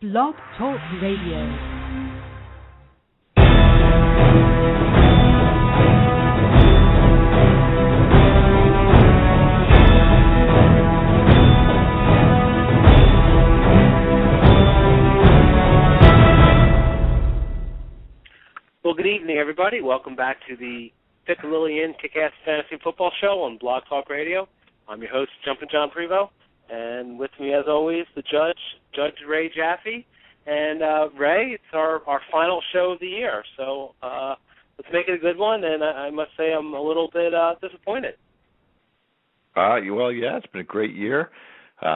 Blog Talk Radio. Well, good evening, everybody. Welcome back to the Piccalillian Kick-Ass Fantasy Football Show on Blog Talk Radio. I'm your host, Jumpin' John Prevost, and with me, as always, the Judge Ray Jaffe. And Ray, it's our final show of the year, so let's make it a good one. And I must say, I'm a little bit disappointed. Well, yeah, it's been a great year.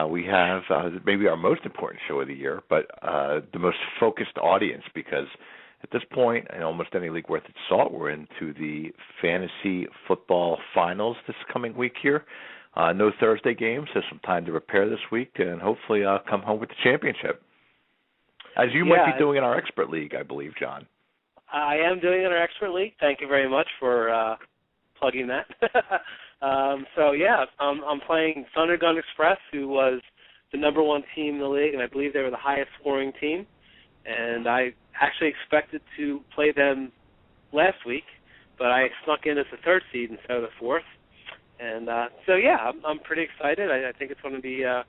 We have maybe our most important show of the year, but the most focused audience, because at this point, in almost any league worth its salt, we're into the fantasy football finals this coming week here. No Thursday games, so some time to prepare this week, and hopefully come home with the championship. As you might be doing in our expert league, I believe, John. I am doing it in our expert league. Thank you very much for plugging that. I'm playing Thunder Gun Express, who was the number one team in the league, and I believe they were the highest scoring team. And I actually expected to play them last week, but I snuck in as the third seed instead of the fourth. And I'm pretty excited. I think it's going to be a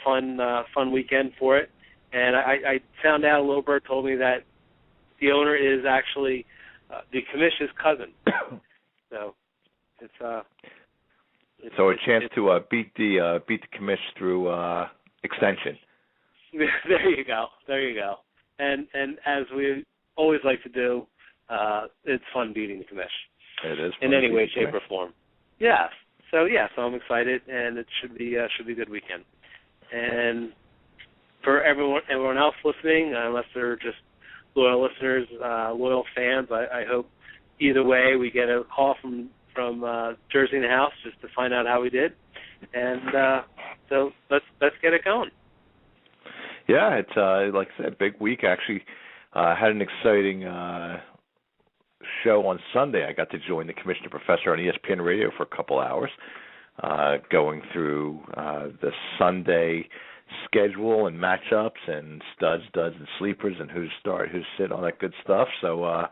fun weekend for it. And I found out, a little bird told me that the owner is actually the commission's cousin. So it's a chance to beat the commish through extension. There you go. And as we always like to do, it's fun beating the commish. It is in any way, shape, or form. Yeah. So I'm excited, and it should be a good weekend. And for everyone else listening, unless they're just loyal listeners, loyal fans, I hope either way we get a call from Jersey in the house just to find out how we did. And so let's get it going. Yeah, it's like I said, big week. Actually, had an exciting show on Sunday. I got to join the commissioner professor on ESPN Radio for a couple hours, going through the Sunday schedule and matchups and studs, duds, and sleepers, and who's start, who's sit, all that good stuff. So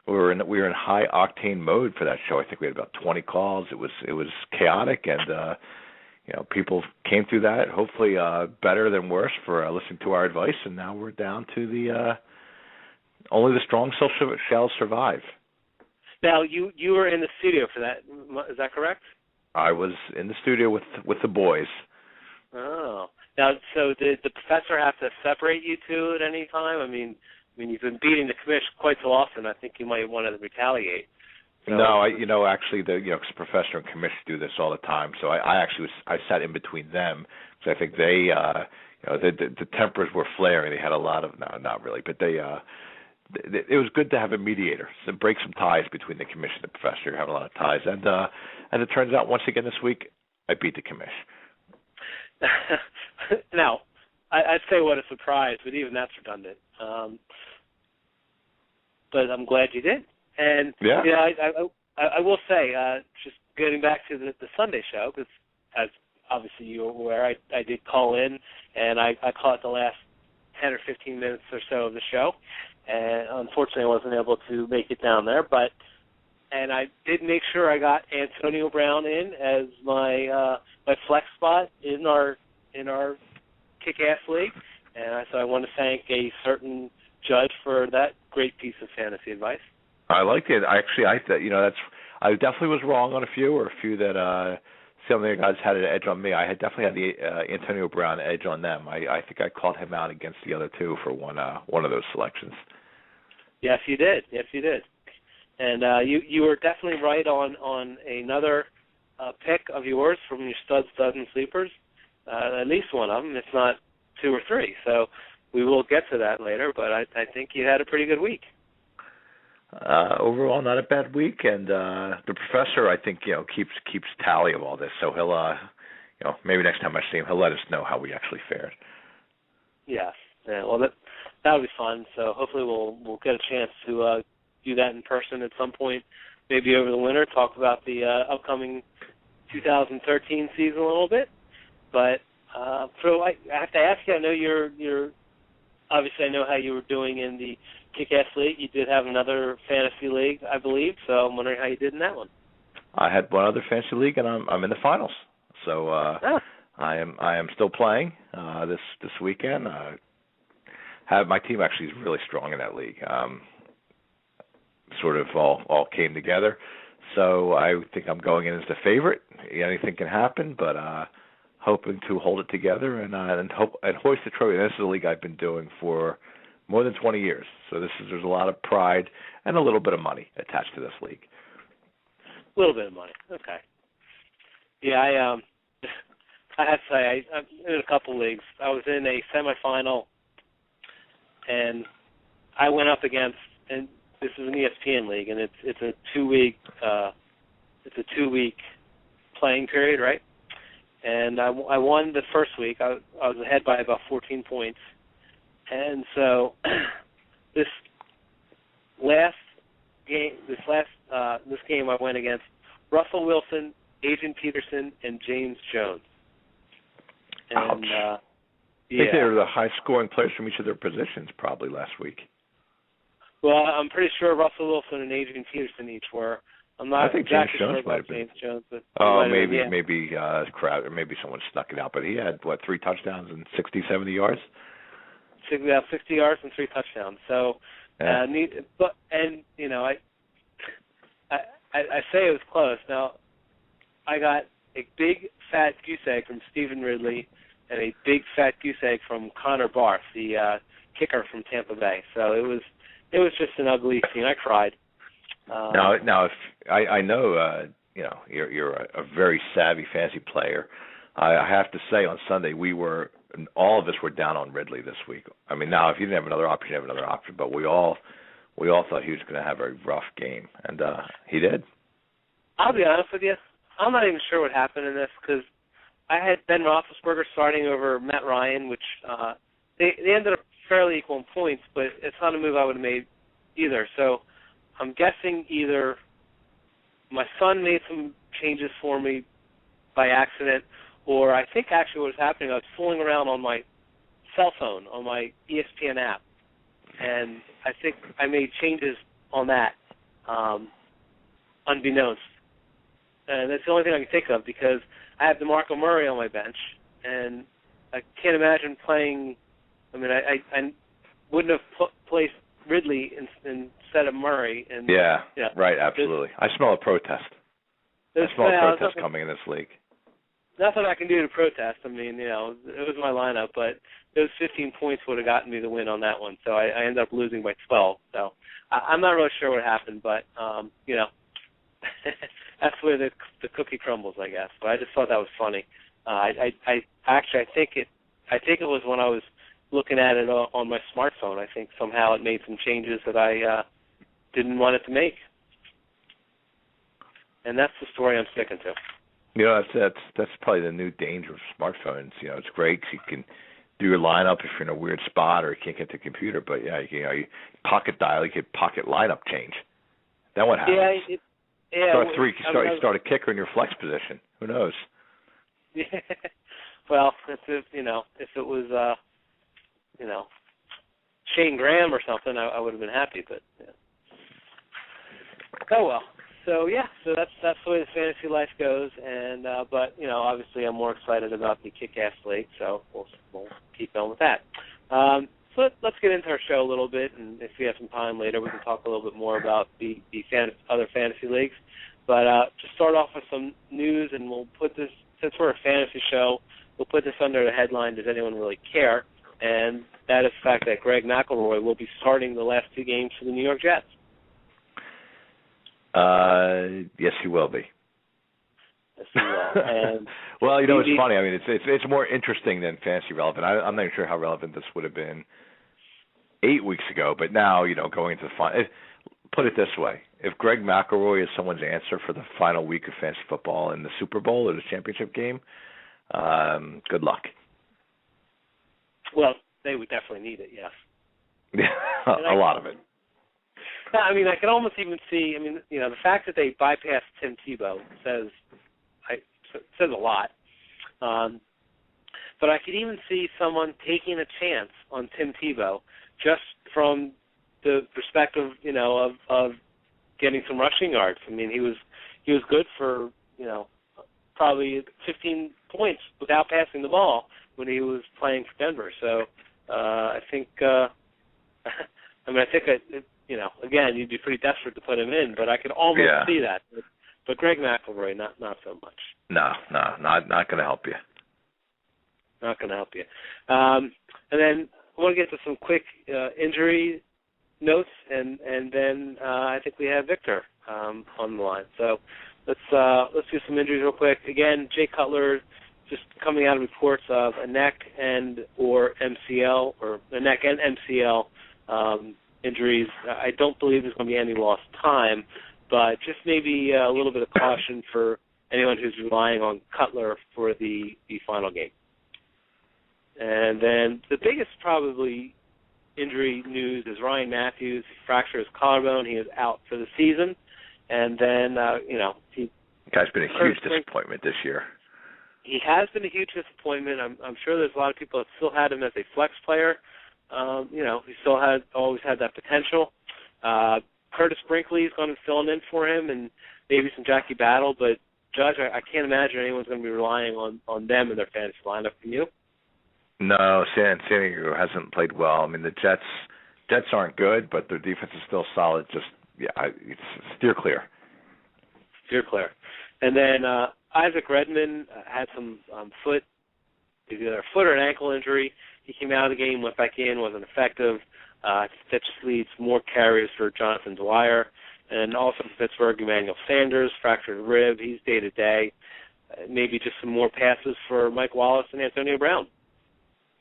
we were in high octane mode for that show. I think we had about 20 calls. It was chaotic, and people came through that, hopefully better than worse, for listening to our advice, and now we're down to the only the strong shall survive. Now, you were in the studio for that. Is that correct? I was in the studio with the boys. Oh. Now, so did the professor have to separate you two at any time? I mean, you've been beating the commish quite so often. I think you might want to retaliate. So, no, actually, because the professor and commish do this all the time. So I sat in between them, because I think they, the tempers were flaring. They had a lot of, no, not really, but they, it was good to have a mediator, to break some ties between the commish and the professor. You have a lot of ties, and as it turns out, once again this week, I beat the commish. Now, I'd say what a surprise, but even that's redundant. But I'm glad you did. And I will say, just getting back to the Sunday show, because as obviously you're aware, I did call in, and I caught the last 10 or 15 minutes or so of the show, and unfortunately I wasn't able to make it down there, and I did make sure I got Antonio Brown in as my flex spot in our Kick-Ass League, and so I want to thank a certain judge for that great piece of fantasy advice. I liked it. I thought, I definitely was wrong on a few that some of the guys had an edge on me. I had definitely had the Antonio Brown edge on them. I think I called him out against the other two for one of those selections. Yes, you did. And you were definitely right on another pick of yours from your studs, and sleepers. At least one of them, if not two or three. So we will get to that later. But I think you had a pretty good week. Overall, not a bad week, and the professor, I think, keeps tally of all this. So he'll, maybe next time I see him, he'll let us know how we actually fared. Yes. Yeah, well, that'll be fun. So hopefully we'll get a chance to do that in person at some point, maybe over the winter. Talk about the upcoming 2013 season a little bit. But so I have to ask you. I know you're obviously I know how you were doing in the Kick-Ass League. You did have another fantasy league, I believe, so I'm wondering how you did in that one. I had one other fantasy league, and I'm in the finals. So I am still playing this weekend. Have my team actually is really strong in that league. Sort of all came together. So I think I'm going in as the favorite. Anything can happen, but hoping to hold it together and hoist the trophy. And this is a league I've been doing for more than 20 years. So there's a lot of pride and a little bit of money attached to this league. A little bit of money, okay. Yeah, I have to say I'm in a couple leagues. I was in a semifinal, and I went up against, and this is an ESPN league, and it's a 2-week playing period, right? And I won the first week. I was ahead by about 14 points, and so this game I went against Russell Wilson, Adrian Peterson, and James Jones. And I think they were the high-scoring players from each of their positions probably last week. Well, I'm pretty sure Russell Wilson and Adrian Peterson each were. I'm not I think exactly James Jones sure might about have James Jones. But maybe Crowder, maybe someone snuck it out. But he had, 3 touchdowns and 60, 70 yards? 60 yards and 3 touchdowns. So, yeah. I say it was close. Now, I got a big fat goose egg from Stephen Ridley and a big fat goose egg from Connor Barth, the kicker from Tampa Bay. So it was just an ugly scene. I cried. Now, if I know, you're a very savvy fantasy player. I have to say, on Sunday all of us were down on Ridley this week. I mean, now if you didn't have another option, you have another option. But we all thought he was going to have a rough game, and he did. I'll be honest with you. I'm not even sure what happened in this because I had Ben Roethlisberger starting over Matt Ryan, which they ended up fairly equal in points, but it's not a move I would have made either. So I'm guessing either my son made some changes for me by accident, or I think actually what was happening, I was fooling around on my cell phone, on my ESPN app, and I think I made changes on that, unbeknownst. And that's the only thing I can think of because I have DeMarco Murray on my bench, and I can't imagine playing. I mean, I wouldn't have placed Ridley instead of Murray. And right, absolutely. I smell a protest. I smell a protest coming in this league. Nothing I can do to protest. I mean, it was my lineup, but those 15 points would have gotten me the win on that one. So I ended up losing by 12. So I'm not really sure what happened, but that's where the cookie crumbles, I guess. But I just thought that was funny. I think it was when I was looking at it on my smartphone. I think somehow it made some changes that I didn't want it to make, and that's the story I'm sticking to. That's probably the new danger of smartphones. It's great 'cause you can do your lineup if you're in a weird spot or you can't get to the computer. But you pocket dial, you could pocket lineup change. Then what happens? Start a kicker in your flex position. Who knows? Yeah. Well, if it was Shane Graham or something, I would have been happy. But oh well. So that's the way the fantasy life goes. And but obviously I'm more excited about the Kick-Ass League, so we'll keep going with that. So let's get into our show a little bit, and if we have some time later, we can talk a little bit more about the other fantasy leagues. But to start off with some news, and we'll put this, since we're a fantasy show, we'll put this under the headline, Does Anyone Really Care? And that is the fact that Greg McElroy will be starting the last 2 games for the New York Jets. Yes, he will be. Yes, he will. And well, it's funny. I mean, it's more interesting than fantasy relevant. I'm not even sure how relevant this would have been 8 weeks ago, but now, going into the final. Put it this way: if Greg McElroy is someone's answer for the final week of fantasy football in the Super Bowl or the championship game, good luck. Well, they would definitely need it, yes. A lot of it. I mean, I can almost even see. I mean, the fact that they bypassed Tim Tebow says a lot. but I could even see someone taking a chance on Tim Tebow just from the perspective, of getting some rushing yards. I mean, he was good for, probably 15 points without passing the ball when he was playing for Denver. So I think, again, you'd be pretty desperate to put him in, but I could almost see that. But Greg McElroy, not so much. No, not going to help you. Not going to help you. And then I want to get to some quick injury notes, and then I think we have Victor on the line. So let's do some injuries real quick. Again, Jay Cutler just coming out of reports of a neck and MCL injuries. I don't believe there's going to be any lost time, but just maybe a little bit of caution for anyone who's relying on Cutler for the final game. And then the biggest probably injury news is Ryan Matthews. He fractured his collarbone. He is out for the season. And then, he... Guy's been a huge disappointment this year. He has been a huge disappointment. I'm sure there's a lot of people that still had him as a flex player. He still always had that potential. Curtis Brinkley is going to fill in for him, and maybe some Jackie Battle. But, Judge, I can't imagine anyone's going to be relying on them in their fantasy lineup. Can you? No, San Diego hasn't played well. I mean, the Jets aren't good, but their defense is still solid. Steer clear. Steer clear. And then Isaac Redman had some either a foot or an ankle injury. He came out of the game, went back in, wasn't effective. That just leads more carries for Jonathan Dwyer. And also for Pittsburgh, Emmanuel Sanders, fractured rib. He's day-to-day. Maybe just some more passes for Mike Wallace and Antonio Brown.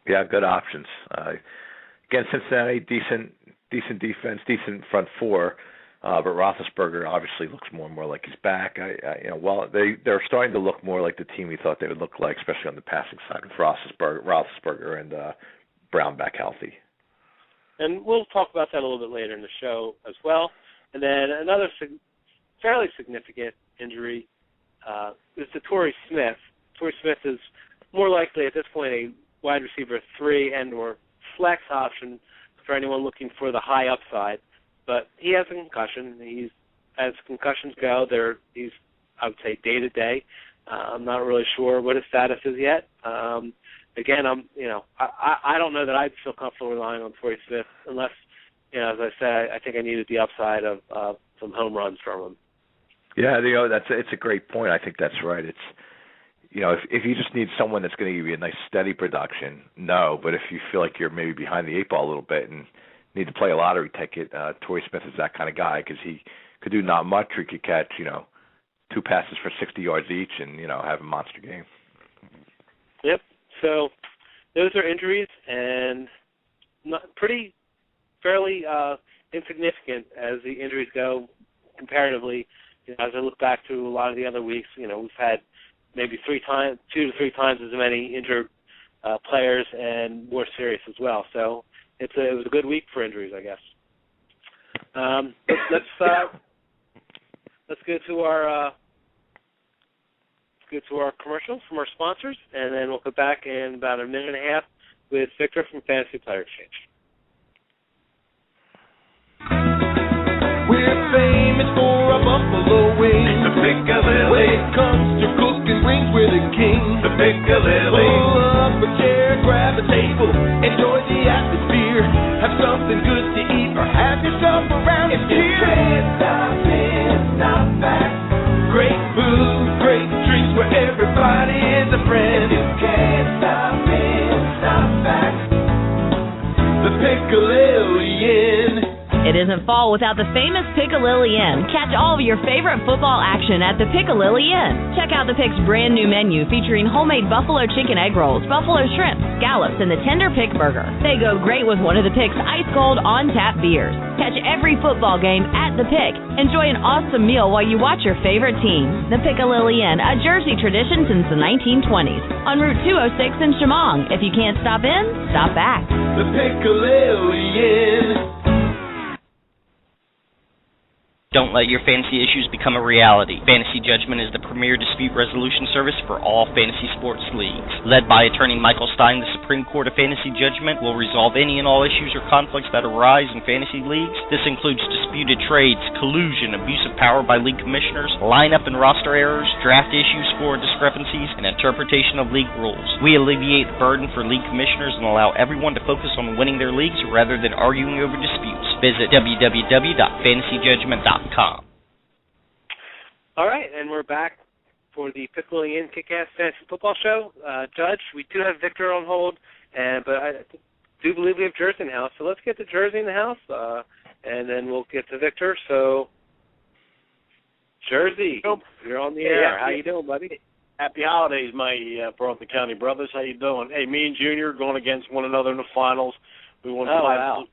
Yeah, good options. Again, Cincinnati, decent defense, decent front four, but Roethlisberger obviously looks more and more like he's back. They're starting to look more like the team we thought they would look like, especially on the passing side with Roethlisberger and Brown back healthy. And we'll talk about that a little bit later in the show as well. And then another fairly significant injury is to Torrey Smith. Torrey Smith is more likely at this point a wide receiver 3 and or flex option for anyone looking for the high upside. But he has a concussion. As concussions go, he's, I would say, day-to-day. I'm not really sure what his status is yet. Again, I don't know that I'd feel comfortable relying on Torrey Smith unless, as I said, I think I needed the upside of some home runs from him. Yeah, it's a great point. I think that's right. It's if you just need someone that's going to give you a nice steady production, no. But if you feel like you're maybe behind the 8 ball a little bit and need to play a lottery ticket, Torrey Smith is that kind of guy because he could do not much. Or he could catch 2 passes for 60 yards each and have a monster game. Yep. So those are injuries and fairly insignificant as the injuries go comparatively. As I look back to a lot of the other weeks, we've had maybe 2 to 3 times as many injured players and more serious as well. So it was a good week for injuries, I guess. Let's go to our commercials from our sponsors, and then we'll come back in about a minute and a half with Victor from Fantasy Player Exchange. We're famous for our buffalo wings. The Piccalilli. When it comes to cooking wings, we're the king. The Piccalilli. Pull up a chair, grab a table, enjoy the atmosphere. Have something good to eat or have yourself around and cheer. If you can't stop in, stop back. Great food, great drinks where everybody is a friend. If you can't stop in, stop back. The Piccalilli Inn. It isn't fall without the famous Piccalilli Inn. Catch all of your favorite football action at the Piccalilli Inn. Check out the Pick's brand new menu featuring homemade buffalo chicken egg rolls, buffalo shrimp, scallops, and the tender Pick burger. They go great with one of the Pick's ice cold on-tap beers. Catch every football game at the Pick. Enjoy an awesome meal while you watch your favorite team. The Piccalilli Inn, a Jersey tradition since the 1920s. On Route 206 in Chemong. If you can't stop in, stop back. The Piccalilli Inn. Don't let your fantasy issues become a reality. Fantasy Judgment is the premier dispute resolution service for all fantasy sports leagues. Led by attorney Michael Stein, the Supreme Court of Fantasy Judgment will resolve any and all issues or conflicts that arise in fantasy leagues. This includes disputed trades, collusion, abuse of power by league commissioners, lineup and roster errors, draft issues, score discrepancies, and interpretation of league rules. We alleviate the burden for league commissioners and allow everyone to focus on winning their leagues rather than arguing over disputes. Visit www.fantasyjudgment.com. All right, and we're back for the Pickling In Kick-Ass Fantasy Football Show. Judge, we do have Victor on hold, but I do believe we have Jersey in the house. So let's get to Jersey in the house, and then we'll get to Victor. So, Jersey, you're on the air. How you doing, buddy? Happy holidays, my Burlington County brothers. How you doing? Hey, me and Junior going against one another in the finals. We won 5. Wow.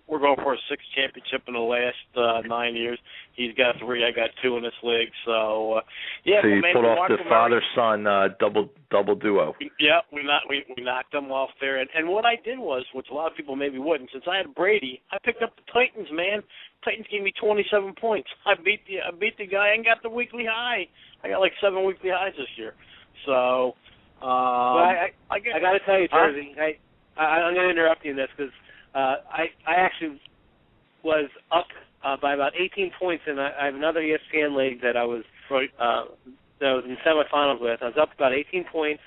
We're going for a 6th championship in the last 9 years. He's got 3, I got 2 in this league. So, yeah. So you pulled off the father-son double duo. Yeah, we knocked them off there. And what I did was, which a lot of people maybe wouldn't, since I had Brady, I picked up the Titans, man. Titans gave me 27 points. I beat the guy and got the weekly high. I got like 7 weekly highs this year. So, I got to tell you, Jersey, I'm going to interrupt you in this because I actually was up by about 18 points, and I have another ESPN league that I was that I was in semifinals with. I was up about 18 points,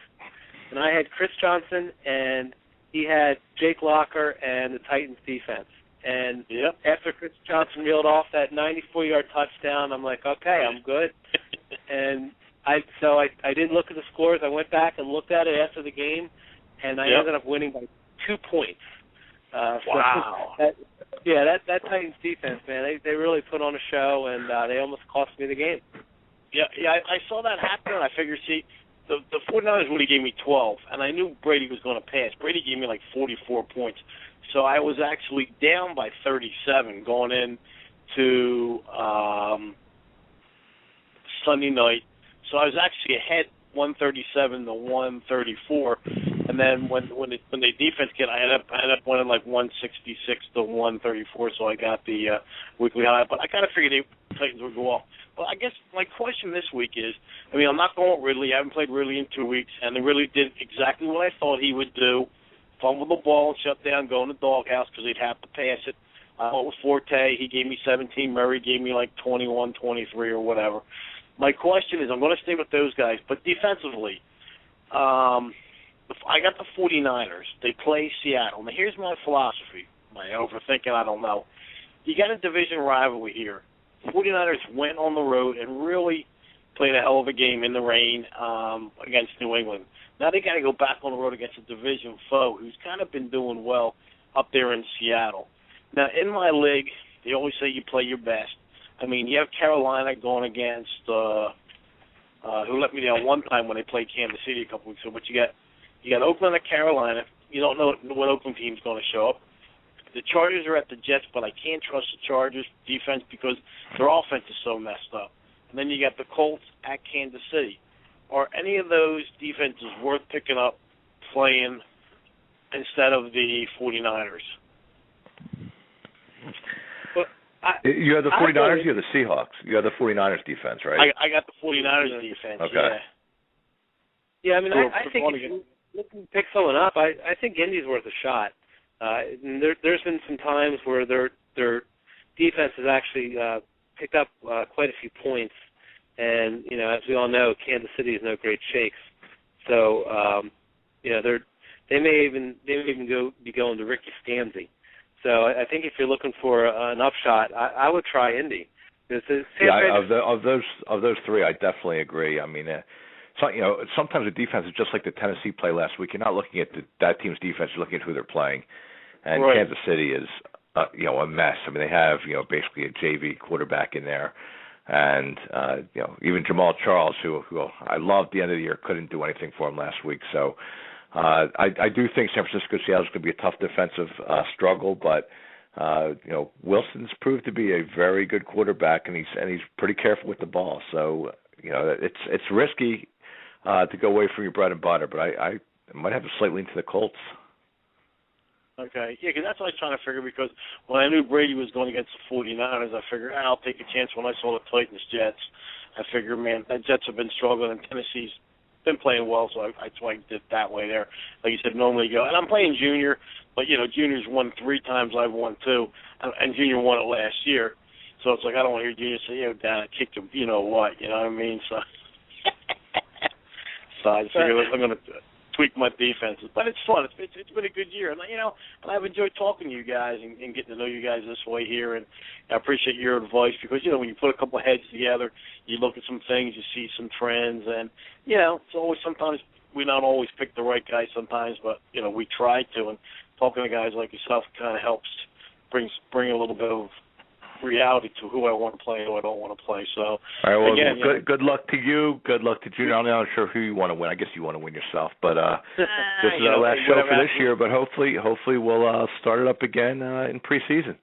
and I had Chris Johnson, and he had Jake Locker and the Titans defense. And after Chris Johnson reeled off that 94-yard touchdown, I'm like, okay, I'm good. And I didn't look at the scores. I went back and looked at it after the game, and I ended up winning by 2 points. Wow. That Titans defense, man, they really put on a show, and they almost cost me the game. Yeah, I saw that happen, and I figured, the 49ers would have gave me 12, and I knew Brady was going to pass. Brady gave me like 44 points. So I was actually down by 37 going into Sunday night. So I was actually ahead 137 to 134, and then when the defense I ended up winning like 166 to 134. So I got the weekly high. But I kind of figured the Titans would go off. Well, I guess my question this week is, I'm not going with Ridley. I haven't played Ridley in 2 weeks, and Ridley did exactly what I thought he would do. Fumble the ball and shut down, go in the doghouse because he'd have to pass it. I went with Forte. He gave me 17. Murray gave me like 21, 23 or whatever. My question is, I'm going to stay with those guys, but defensively, I got the 49ers. They play Seattle. Now, here's my philosophy. Am I overthinking? I don't know. You got a division rivalry here. 49ers went on the road and really played a hell of a game in the rain against New England. Now they got to go back on the road against a division foe who's kind of been doing well up there in Seattle. Now, in my league, they always say you play your best. You have Carolina going against who let me down one time when they played Kansas City a couple weeks ago. But you got Oakland at Carolina. You don't know what Oakland team's going to show up. The Chargers are at the Jets, but I can't trust the Chargers defense because their offense is so messed up. And then you got the Colts at Kansas City. Are any of those defenses worth picking up playing instead of the 49ers? You have the 49ers, you have the Seahawks. You have the 49ers defense, right? I got the 49ers defense, okay. Yeah, I think if you look to pick someone up, I think Indy's worth a shot. There's been some times where their defense has actually picked up quite a few points. And, as we all know, Kansas City is no great shakes. So, they may even be going to Ricky Stanzi. So I think if you're looking for an upshot, I would try Indy. Of those three, I definitely agree. Sometimes the defense is just like the Tennessee play last week. You're not looking at that team's defense; you're looking at who they're playing. And right. Kansas City is, a mess. They have, basically a JV quarterback in there. And, even Jamal Charles, who I loved the end of the year, couldn't do anything for him last week. So I do think San Francisco-Seattle's going to be a tough defensive struggle, but, Wilson's proved to be a very good quarterback, and he's pretty careful with the ball. So, it's risky to go away from your bread and butter, but I might have to slightly lean to the Colts. Okay, yeah, because that's what I was trying to figure, because when I knew Brady was going against the 49ers, I figured, I'll take a chance. When I saw the Titans-Jets, I figured, man, the Jets have been struggling, and Tennessee's been playing well, so that's why I did it that way there. Like you said, normally you go, and I'm playing Junior, but, Junior's won 3 times, I've won 2, and Junior won it last year. So it's like, I don't want to hear Junior say, Dad, I kicked him, you know what I mean? So, I just figured I'm going to tweak my defenses. But it's fun. It's been a good year. And, and I've enjoyed talking to you guys and getting to know you guys this way here. And I appreciate your advice because, when you put a couple of heads together, you look at some things, you see some trends. And, it's always sometimes we not always pick the right guy sometimes, but, we try to. And talking to guys like yourself kind of helps bring a little bit of reality to who I want to play and who I don't want to play. So, all right, well, again, good luck to you. Good luck to Junior. I'm not sure who you want to win. I guess you want to win yourself. But this is our last show for this year. But hopefully we'll start it up again in preseason.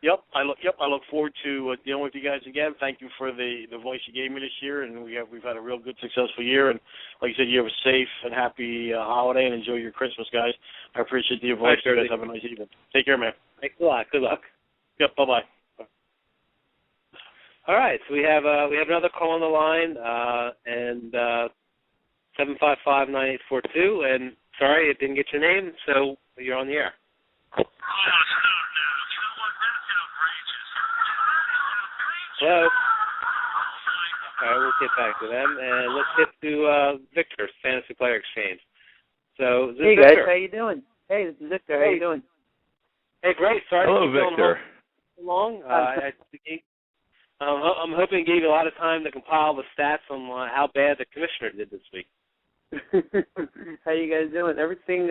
Yep, I look forward to dealing with you guys again. Thank you for the voice you gave me this year, and we've had a real good, successful year. And like you said, you have a safe and happy holiday, and enjoy your Christmas, guys. I appreciate the advice. You guys have a nice evening. Take care, man. Thanks a lot. Good luck. Yep. Bye. All right, so we have another call on the line, and 755-9842. And sorry, I didn't get your name, so you're on the air. Hello. All right, we'll get back to them, and let's get to Victor, Fantasy Player Exchange. So, this hey is Victor. guys, how you doing? Hey, this is Victor. How you doing? Hey, great. Sorry. Hello, Victor. Long. I'm hoping to give you a lot of time to compile the stats on how bad the commissioner did this week. How you guys doing? Everything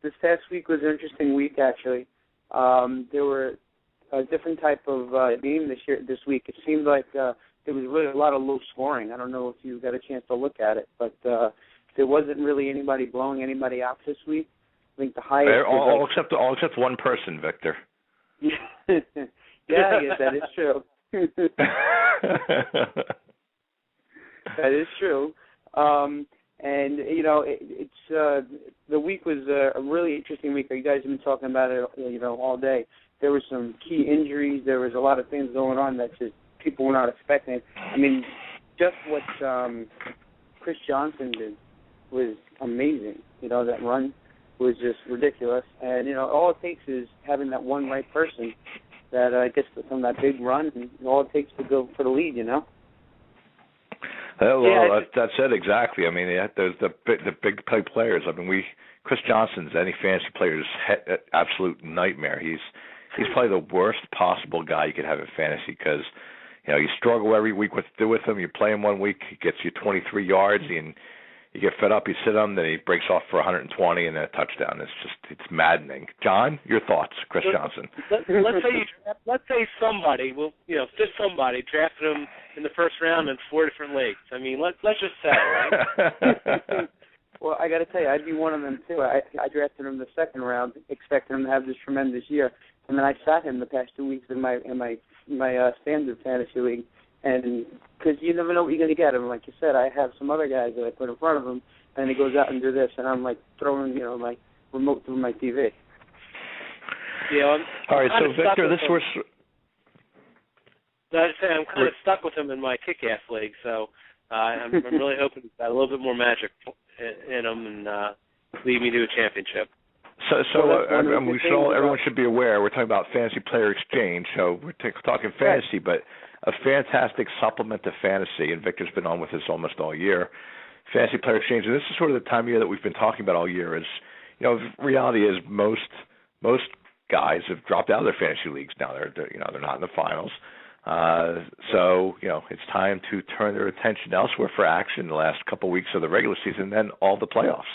this past week was an interesting week, actually. There were a different type of game this week. It seemed like there was really a lot of low scoring. I don't know if you got a chance to look at it, but there wasn't really anybody blowing anybody out this week. I think the highest all except one person, Victor. Yeah, I guess that is true. That is true. And it's the week was a really interesting week. You guys have been talking about it, all day. There were some key injuries. There was a lot of things going on that just people were not expecting. I mean, just what Chris Johnson did was amazing. That run was just ridiculous. And all it takes is having that one right person that gets from that big run, and all it takes to go for the lead, That's it exactly. I mean, there's the big play players. I mean, Chris Johnson's any fantasy player's absolute nightmare. He's probably the worst possible guy you could have in fantasy because you struggle every week with him. You play him one week, he gets you 23 yards, and you get fed up. You sit him, then he breaks off for 120 and then a touchdown. It's maddening. John, your thoughts, Chris Johnson? Let's say somebody drafted him in the first round in 4 different leagues. I mean, let's just say, right? Well, I got to tell you, I'd be one of them too. I drafted him in the second round, expecting him to have this tremendous year, and then I sat him the past 2 weeks in my standard fantasy league. And because you never know what you're going to get. And like you said, I have some other guys that I put in front of him, and he goes out and do this, and I'm like throwing, my remote through my TV. Yeah. All right, so Victor, this was. I'm kind of stuck with him in my kick-ass league, so I'm really hoping he's got a little bit more magic in him and lead me to a championship. Everyone should be aware. We're talking about Fantasy Player Exchange, so we're talking fantasy, but a fantastic supplement to fantasy, and Victor's been on with us almost all year. Fantasy Player Exchange, and this is sort of the time of year that we've been talking about all year. Is reality is most guys have dropped out of their fantasy leagues now. They're not in the finals, so it's time to turn their attention elsewhere for action. The last couple of weeks of the regular season, and then all the playoffs.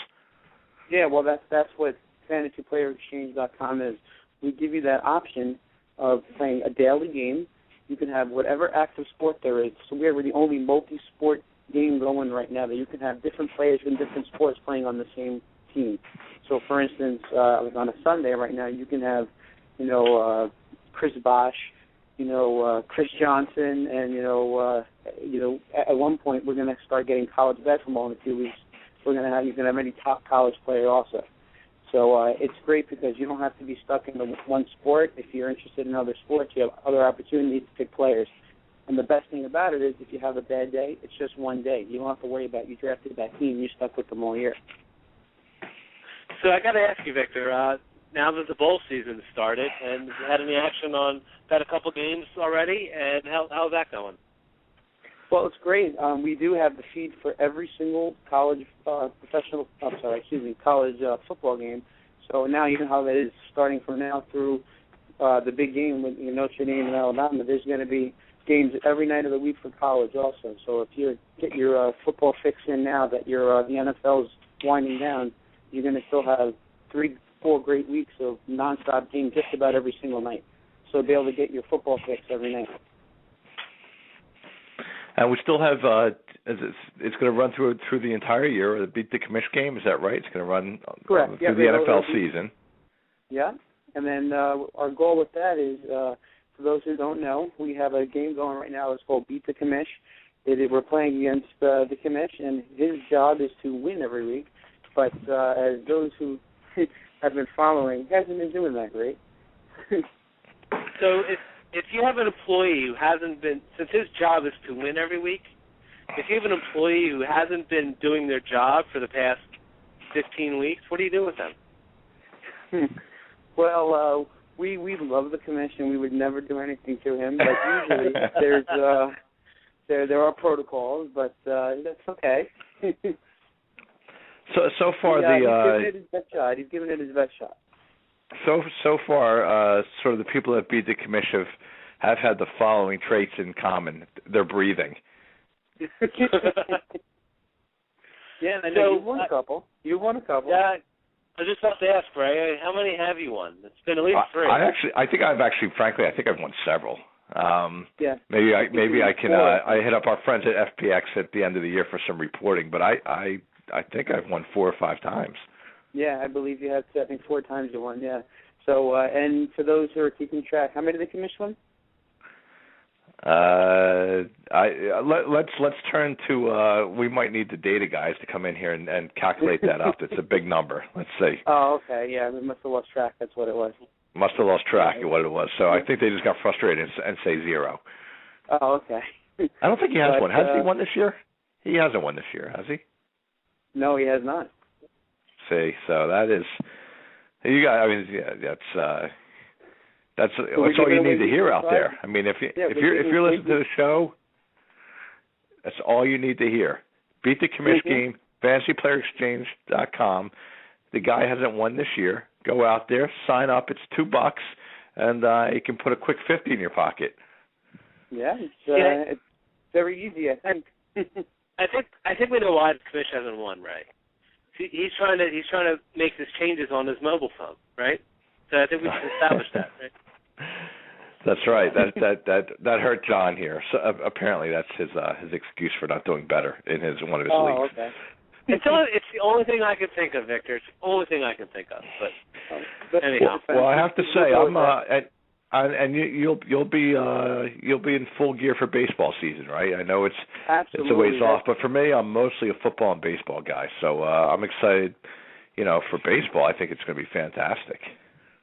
Yeah, well, that's what FantasyPlayerExchange.com is. We give you that option of playing a daily game. You can have whatever active sport there is. So we're the only multi-sport game going right now that you can have different players in different sports playing on the same team. So, for instance, on a Sunday right now, you can have, Chris Bosh, Chris Johnson, and at one point we're going to start getting college basketball in a few weeks. You can have any top college player also. So it's great because you don't have to be stuck in the one sport. If you're interested in other sports, you have other opportunities to pick players. And the best thing about it is if you have a bad day, it's just one day. You don't have to worry about you drafted that team. You're stuck with them all year. So I got to ask you, Victor, now that the bowl season started, and you had any action on got a couple games already, and how's that going? Well, it's great. We do have the feed for every single college college football game. So now you know how that is. Starting from now through the big game with Notre Dame and Alabama, there's going to be games every night of the week for college also. So if you get your football fix in now that the NFL's winding down, you're going to still have 3-4 great weeks of nonstop games just about every single night. So be able to get your football fix every night. And we still have it's going to run through the entire year. The Beat the Commish game, is that right? It's going to run Correct. through the NFL season. Yeah, and then our goal with that is, for those who don't know, we have a game going right now. It's called Beat the Commish. We're playing against the Commish, and his job is to win every week. But as those who have been following, he hasn't been doing that great. So if you have an employee who hasn't been, since his job is to win every week, if you have an employee who hasn't been doing their job for the past 15 weeks, what do you do with them? Well, we love the commission. We would never do anything to him, but usually there are protocols, but that's okay. So far he's given it his best shot. So far, sort of the people that beat the commission have had the following traits in common. They're breathing. Yeah, I know you've won a couple. Yeah, I was just about to ask, Ray, how many have you won? It's been at least 3. I think I've won several. Yeah. Maybe I can. I hit up our friends at FPX at the end of the year for some reporting, but I think I've won 4 or 5 times. Yeah, I believe you have. I think 4 times you won. Yeah. So, and for those who are keeping track, how many did the commission win? Let's turn to. We might need the data guys to come in here and calculate that up. It's a big number. Let's see. Oh, okay. Yeah, we must have lost track. That's what it was. Must have lost track of what it was. So I think they just got frustrated and say 0. Oh, okay. I don't think he has one. Has he won this year? He hasn't won this year, has he? No, he has not. See, so that is. You got. I mean, yeah, that's all you need to hear out there. I mean, if you're listening to the show, that's all you need to hear. Beat the Commish game, fantasyplayerexchange.com. The guy hasn't won this year. Go out there, sign up. It's $2, and you can put a quick 50 in your pocket. Yeah, it's very easy, I think. I think we know why the Commish hasn't won, right? He's trying to make his changes on his mobile phone, right? So I think we should establish that, right? That's right. That hurt John here. So apparently that's his excuse for not doing better in one of his leagues. Okay. It's the only thing I can think of, Victor. It's the only thing I can think of. But anyhow. Well, I have to say, you'll be in full gear for baseball season, right? I know it's a ways off, but for me, I'm mostly a football and baseball guy. So I'm excited. For baseball, I think it's going to be fantastic.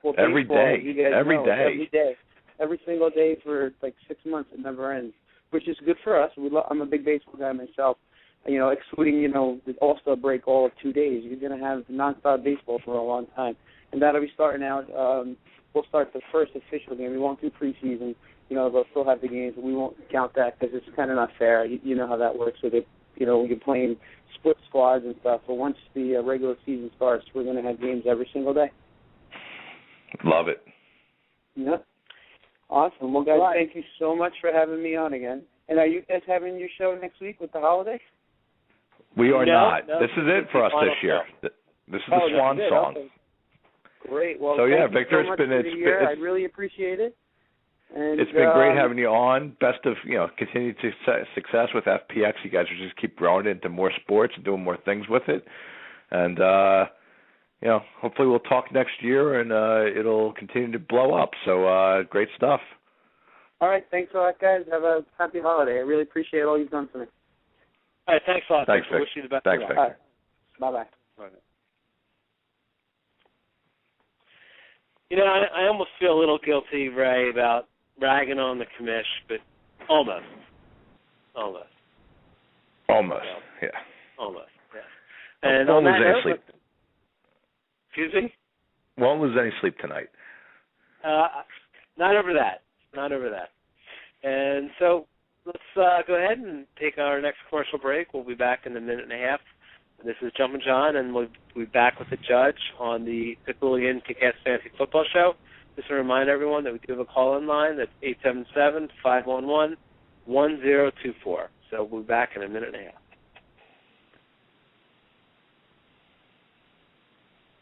Well, every day, every single day for like 6 months. It never ends, which is good for us. I'm a big baseball guy myself. Excluding the All-Star break all of 2 days, you're going to have nonstop baseball for a long time, and that'll be starting out. We'll start the first official game. We won't do preseason. They'll still have the games, but we won't count that because it's kind of not fair. You know how that works with it. You're playing split squads and stuff. But once the regular season starts, we're going to have games every single day. Love it. Yep. Awesome. Well, guys, thank you so much for having me on again. And are you guys having your show next week with the holiday? We are not. No. This is it for us this year. This is the swan song. Okay. Great. Well, so yeah, thank Victor, you so much for the year. I really appreciate it. And, it's been great having you on. Best of continued success with FPX. You guys will just keep growing into more sports and doing more things with it. And hopefully we'll talk next year and it'll continue to blow up. So great stuff. All right. Thanks a lot, guys. Have a happy holiday. I really appreciate all you've done for me. All right. Thanks a lot. Thanks, Victor. Wish you the best. Thanks, Victor. All right. Bye-bye. Bye. I almost feel a little guilty, Ray, about ragging on the commish, but almost. Almost, yeah. Almost, yeah. And won't lose any note, sleep. Excuse me? Won't lose any sleep tonight. Not over that. And so let's go ahead and take our next commercial break. We'll be back in a minute and a half. This is Jumpin' John, and we'll be back with the judge on the Piccolo Inn Kick-Ass Fantasy Football Show. Just to remind everyone that we do have a call-in line. That's 877-511-1024. So we'll be back in a minute and a half.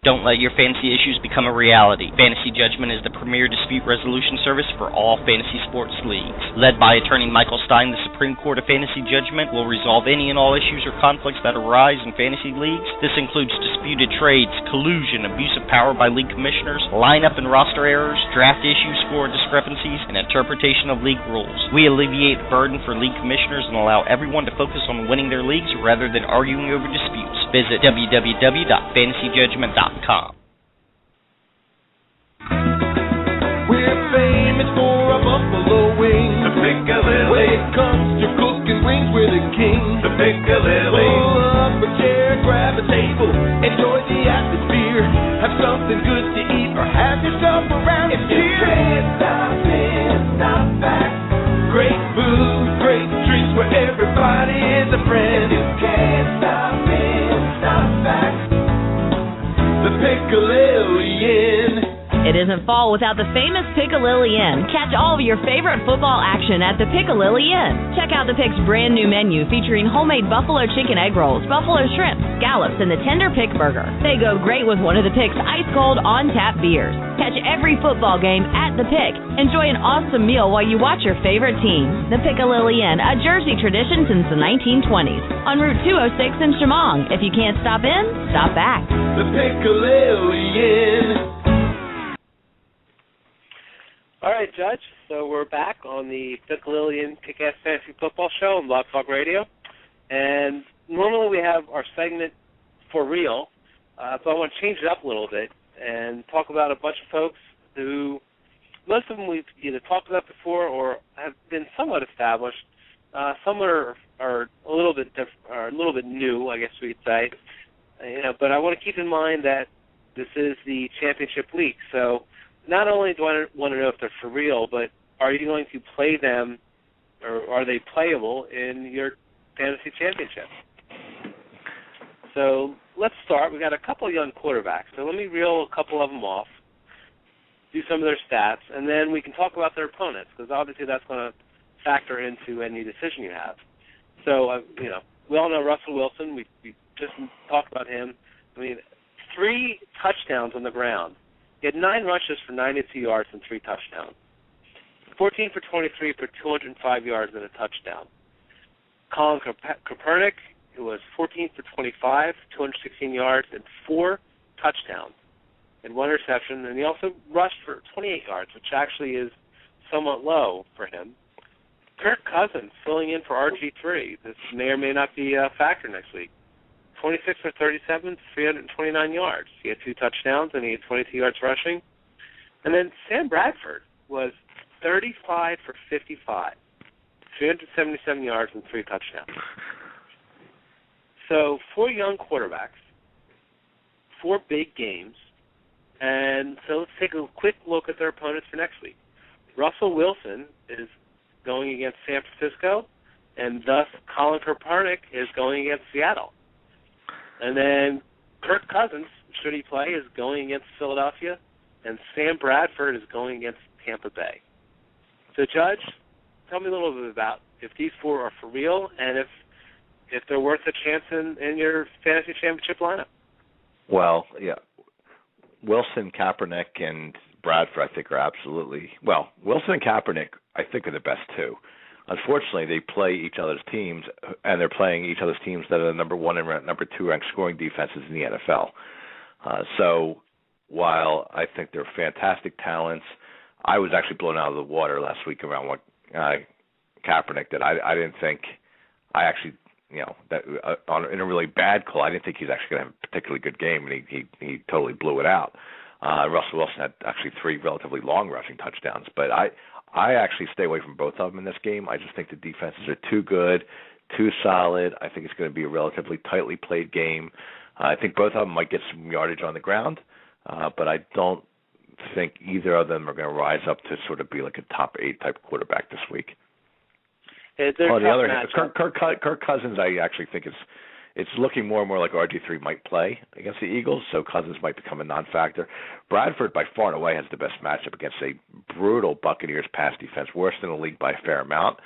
Don't let your fantasy issues become a reality. Fantasy Judgment is the premier dispute resolution service for all fantasy sports leagues. Led by attorney Michael Stein, the Supreme Court of Fantasy Judgment will resolve any and all issues or conflicts that arise in fantasy leagues. This includes disputed trades, collusion, abuse of power by league commissioners, lineup and roster errors, draft issues, score discrepancies, and interpretation of league rules. We alleviate the burden for league commissioners and allow everyone to focus on winning their leagues rather than arguing over disputes. Visit www.fantasyjudgment.com. We're famous for our buffalo wings. The Piccalilli. When it comes to cooking wings, we're the king. The Piccalilli. Pull up a chair, grab a table, enjoy the atmosphere. Have something good to eat or have yourself a round of cheer. If you can't stop in, stop back. Great food, great drinks where everybody is a friend. If you can't stop in, stop back. The Piccalilli Inn. It isn't fall without the famous Piccalilli Inn. Catch all of your favorite football action at the Piccalilli Inn. Check out the Pick's brand new menu featuring homemade buffalo chicken egg rolls, buffalo shrimp, scallops, and the tender Pick burger. They go great with one of the Pick's ice cold on-tap beers. Catch every football game at the Pick. Enjoy an awesome meal while you watch your favorite team. The Piccalilli Inn, a Jersey tradition since the 1920s. On Route 206 in Chemong. If you can't stop in, stop back. The Piccalilli Inn. All right, Judge. So we're back on the Piccalilli Inn Kick-Ass Fantasy Football Show on Blog Talk Radio. And normally we have our segment For Real, but I want to change it up a little bit and talk about a bunch of folks who, most of them we've either talked about before or have been somewhat established. Some are a little bit are a little bit new, I guess we'd say. But I want to keep in mind that this is the championship week, so not only do I want to know if they're for real, but are you going to play them, or are they playable in your fantasy championship? So let's start. We've got a couple of young quarterbacks, so let me reel a couple of them off, do some of their stats, and then we can talk about their opponents, because obviously that's going to factor into any decision you have. So, we all know Russell Wilson. We just talked about him. 3 touchdowns on the ground. He had 9 rushes for 92 yards and 3 touchdowns. 14 for 23 for 205 yards and a touchdown. Colin Kaepernick, who was 14 for 25, 216 yards and 4 touchdowns and 1 interception. And he also rushed for 28 yards, which actually is somewhat low for him. Kirk Cousins filling in for RG3. This may or may not be a factor next week. 26 for 37, 329 yards. He had 2 touchdowns, and he had 22 yards rushing. And then Sam Bradford was 35 for 55, 377 yards and 3 touchdowns. So 4 young quarterbacks, 4 big games. And so let's take a quick look at their opponents for next week. Russell Wilson is going against San Francisco, and thus Colin Kaepernick is going against Seattle. And then Kirk Cousins, should he play, is going against Philadelphia, and Sam Bradford is going against Tampa Bay. So, Judge, tell me a little bit about if these 4 are for real and if they're worth a chance in your fantasy championship lineup. Well, yeah. Wilson, Kaepernick, and Bradford, I think, are absolutely – well, Wilson and Kaepernick, I think, are the best 2. Unfortunately, they play each other's teams, and they're playing each other's teams that are the number 1 and number 2 ranked scoring defenses in the NFL. So while I think they're fantastic talents, I was actually blown out of the water last week around what Kaepernick did. I didn't think – I actually that in a really bad call, I didn't think he's actually going to have a particularly good game, and he totally blew it out. Russell Wilson had actually 3 relatively long rushing touchdowns. But I actually stay away from both of them in this game. I just think the defenses are too good, too solid. I think it's going to be a relatively tightly played game. I think both of them might get some yardage on the ground, but I don't think either of them are going to rise up to sort of be like a top 8 type quarterback this week. On the other hand, Kirk Cousins, I actually think it's looking more and more like RG3 might play against the Eagles, so Cousins might become a non-factor. Bradford, by far and away, has the best matchup against a brutal Buccaneers pass defense, worse than the league by a fair amount.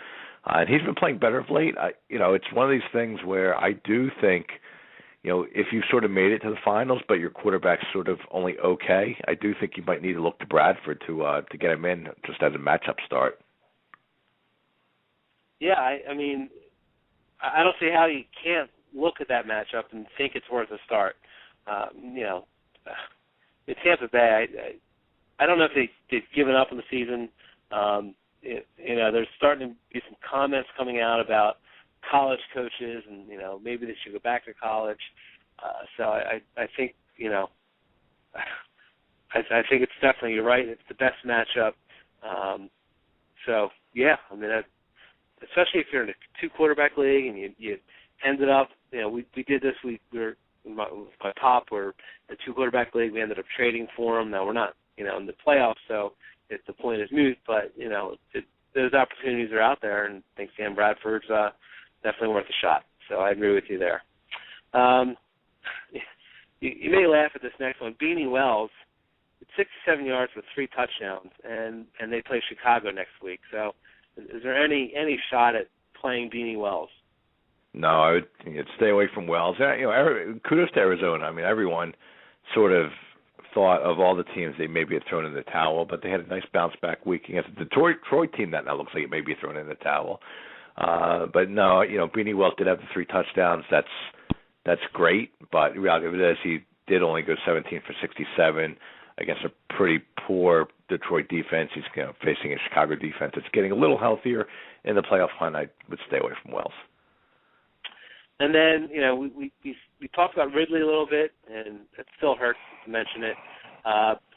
And he's been playing better of late. It's one of these things where I do think, if you sort of made it to the finals, but your quarterback's sort of only okay, I do think you might need to look to Bradford to get him in just as a matchup start. Yeah, I mean, I don't see how you can't look at that matchup and think it's worth a start. In Tampa Bay, I don't know if they've given up on the season. There's starting to be some comments coming out about college coaches and, maybe they should go back to college. So I think, I think it's definitely, you're right, it's the best matchup. So, yeah, I mean, especially if you're in a 2-quarterback league and you ended up, we did this. We were with my Pop. We're a 2-quarterback league. We ended up trading for him. Now we're not, in the playoffs, so the point is moot. But those opportunities are out there, and I think Sam Bradford's definitely worth a shot. So I agree with you there. You may laugh at this next one. Beanie Wells, 67 yards with 3 touchdowns, and they play Chicago next week. So is there any shot at playing Beanie Wells? No, I would stay away from Wells. Kudos to Arizona. I mean, everyone sort of thought of all the teams they maybe had thrown in the towel, but they had a nice bounce-back week against the Detroit team that now looks like it may be thrown in the towel. But no, Beanie Wells did have the 3 touchdowns. That's great, but the reality of it is he did only go 17 for 67 against a pretty poor Detroit defense. He's facing a Chicago defense that's getting a little healthier in the playoff hunt. I would stay away from Wells. And then, we talked about Ridley a little bit, and it still hurts to mention it.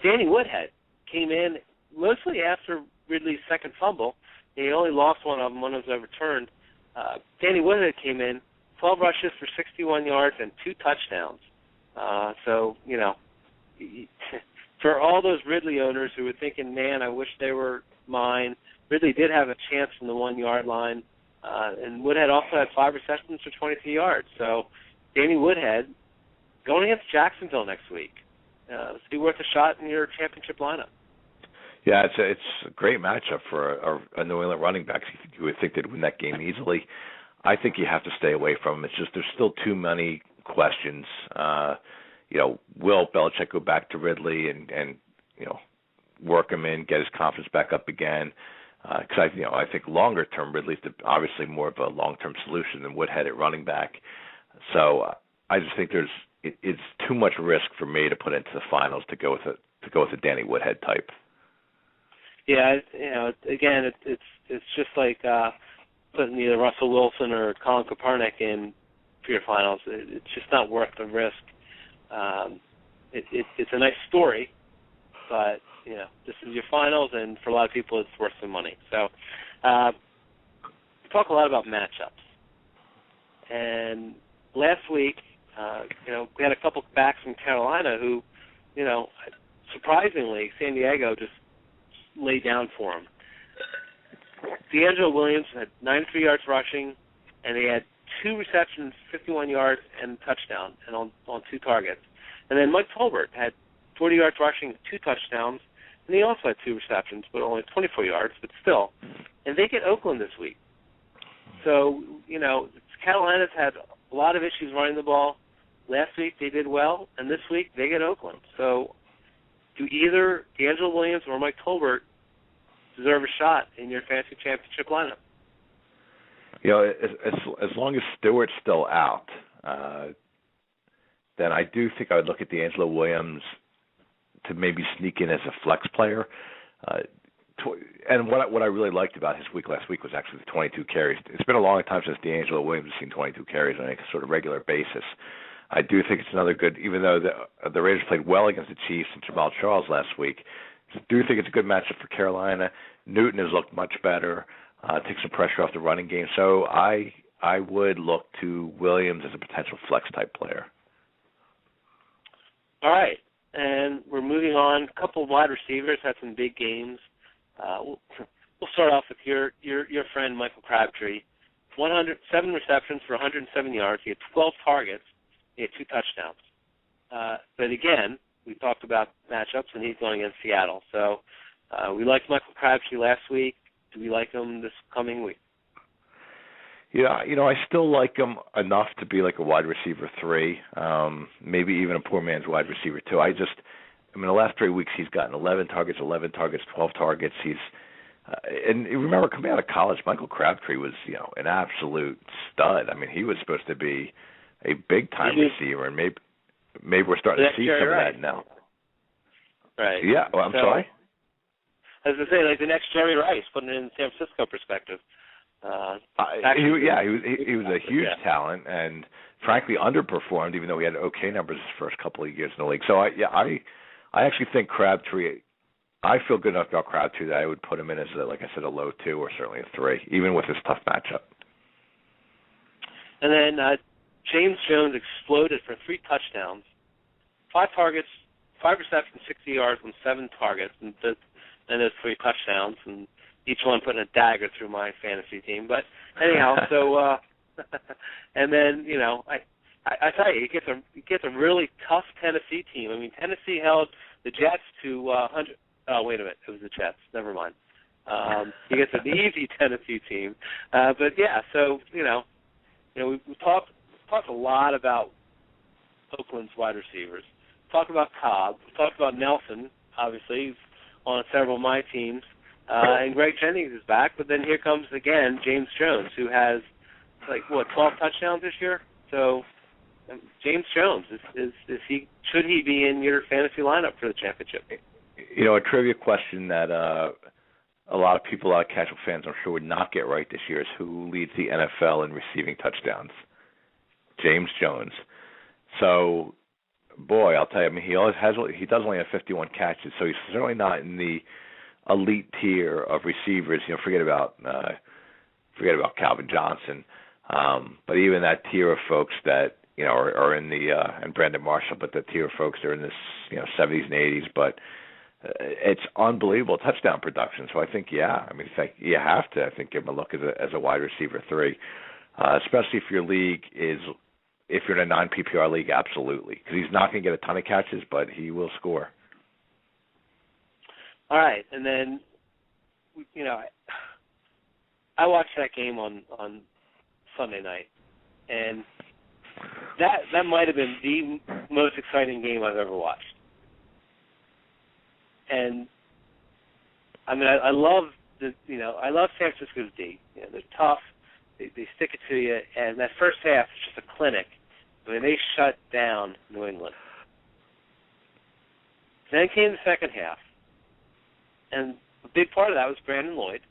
Danny Woodhead came in mostly after Ridley's second fumble. He only lost one of them, one was overturned. Danny Woodhead came in, 12 rushes for 61 yards and 2 touchdowns. For all those Ridley owners who were thinking, man, I wish they were mine, Ridley did have a chance from the 1-yard line. And Woodhead also had 5 receptions for 23 yards. So Danny Woodhead going against Jacksonville next week. It's be worth a shot in your championship lineup. Yeah, it's a great matchup for a New England running back. You would think they'd win that game easily. I think you have to stay away from them. It's just there's still too many questions. Will Belichick go back to Ridley and work him in, get his confidence back up again? Because I think longer term Ridley's obviously more of a long-term solution than Woodhead at running back. So I just think it's too much risk for me to put into the finals to go with a Danny Woodhead type. Yeah, again, it's just like putting either Russell Wilson or Colin Kaepernick in for your finals. It's just not worth the risk. It's a nice story, but this is your finals, and for a lot of people, it's worth some money. So, we talk a lot about matchups. And last week, we had a couple backs from Carolina who, surprisingly, San Diego just laid down for them. D'Angelo Williams had 93 yards rushing, and he had 2 receptions, 51 yards, and a touchdown, and on 2 targets. And then Mike Tolbert had 40 yards rushing, 2 touchdowns, and he also had 2 receptions, but only 24 yards, but still. And they get Oakland this week. So, Carolina's had a lot of issues running the ball. Last week they did well, and this week they get Oakland. So do either D'Angelo Williams or Mike Tolbert deserve a shot in your fantasy championship lineup? As long as Stewart's still out, then I do think I would look at D'Angelo Williams to maybe sneak in as a flex player. And what I really liked about his week last week was actually the 22 carries. It's been a long time since D'Angelo Williams has seen 22 carries on a sort of regular basis. I do think it's another good, even though the Raiders played well against the Chiefs and Jamal Charles last week, I do think it's a good matchup for Carolina. Newton has looked much better, takes some pressure off the running game. So I would look to Williams as a potential flex-type player. All right, and we're moving on. A couple of wide receivers had some big games. We'll start off with your friend Michael Crabtree. 107 receptions for 107 yards. He had 12 targets. He had 2 touchdowns. But again, we talked about matchups, and he's going against Seattle. So we liked Michael Crabtree last week. Do we like him this coming week? Yeah, I still like him enough to be like a wide receiver 3, maybe even a poor man's wide receiver 2. The last 3 weeks he's gotten 11 targets, 12 targets. And remember, coming out of college, Michael Crabtree was, an absolute stud. He was supposed to be a big-time receiver, and maybe we're starting to see some of that now. Right. Yeah, I'm sorry? I was going to say, like the next Jerry Rice, putting it in San Francisco perspective. He was a huge talent, and frankly underperformed, even though he had okay numbers his first couple of years in the league. So I actually think Crabtree. I feel good enough about Crabtree that I would put him in as, like I said, a low 2 or certainly a 3, even with this tough matchup. And then James Jones exploded for 3 touchdowns, 5 targets, 5 receptions, 60 yards, and 7 targets, and those 3 touchdowns, and each one putting a dagger through my fantasy team. But anyhow, so and then I tell you, he gets a really tough Tennessee team. Tennessee held the Jets to 100. Oh, wait a minute, it was the Jets. Never mind. He gets an easy Tennessee team. But yeah, so we talked a lot about Oakland's wide receivers. Talked about Cobb. We talked about Nelson. Obviously, he's on several of my teams. And Greg Jennings is back, but then here comes, again, James Jones, who has, 12 touchdowns this year? So, James Jones, should he be in your fantasy lineup for the championship? A trivia question that a lot of people, a lot of casual fans, I'm sure, would not get right this year is who leads the NFL in receiving touchdowns? James Jones. So, boy, I'll tell you, he does only have 51 catches, so he's certainly not in the elite tier of receivers. Forget about Calvin Johnson, but even that tier of folks that are in the and Brandon Marshall, but the tier of folks that are in this 70s and 80s. But it's unbelievable touchdown production. So I think you have to give him a look as a wide receiver 3, especially if your league if you're in a non-PPR league, absolutely, because he's not going to get a ton of catches, but he will score. All right, and then, I watched that game on Sunday night, and that might have been the most exciting game I've ever watched. And I love I love San Francisco's D. They're tough, they stick it to you, and that first half is just a clinic. They shut down New England. Then came the second half. And a big part of that was Brandon Lloyd,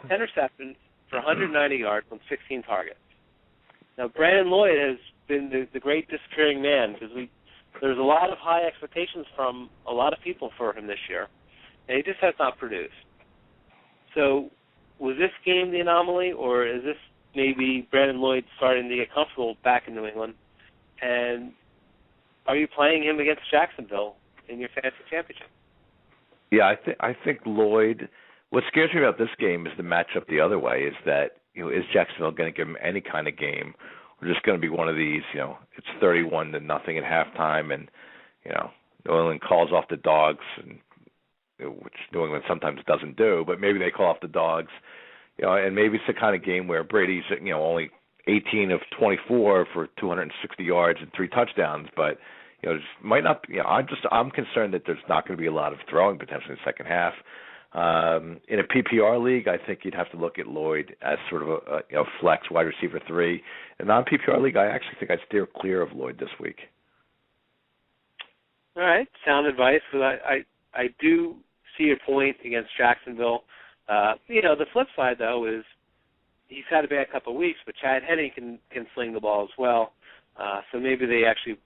10 receptions for 190 yards on 16 targets. Now, Brandon Lloyd has been the great disappearing man because there's a lot of high expectations from a lot of people for him this year, and he just has not produced. So was this game the anomaly, or is this maybe Brandon Lloyd starting to get comfortable back in New England? And are you playing him against Jacksonville in your fantasy championship? Yeah, I think Lloyd. What scares me about this game is the matchup the other way. Is that is Jacksonville going to give him any kind of game, or just going to be one of these? It's 31-0 at halftime, and New England calls off the dogs, and which New England sometimes doesn't do, but maybe they call off the dogs, and maybe it's the kind of game where Brady's only 18 of 24 for 260 yards and 3 touchdowns, but. Might not. I'm concerned that there's not going to be a lot of throwing potentially in the second half. In a PPR league, I think you'd have to look at Lloyd as sort of a flex wide receiver 3. In a non-PPR league, I actually think I'd steer clear of Lloyd this week. All right, sound advice. Because I do see your point against Jacksonville. The flip side though is he's had a bad couple of weeks, but Chad Henne can sling the ball as well. So maybe they actually,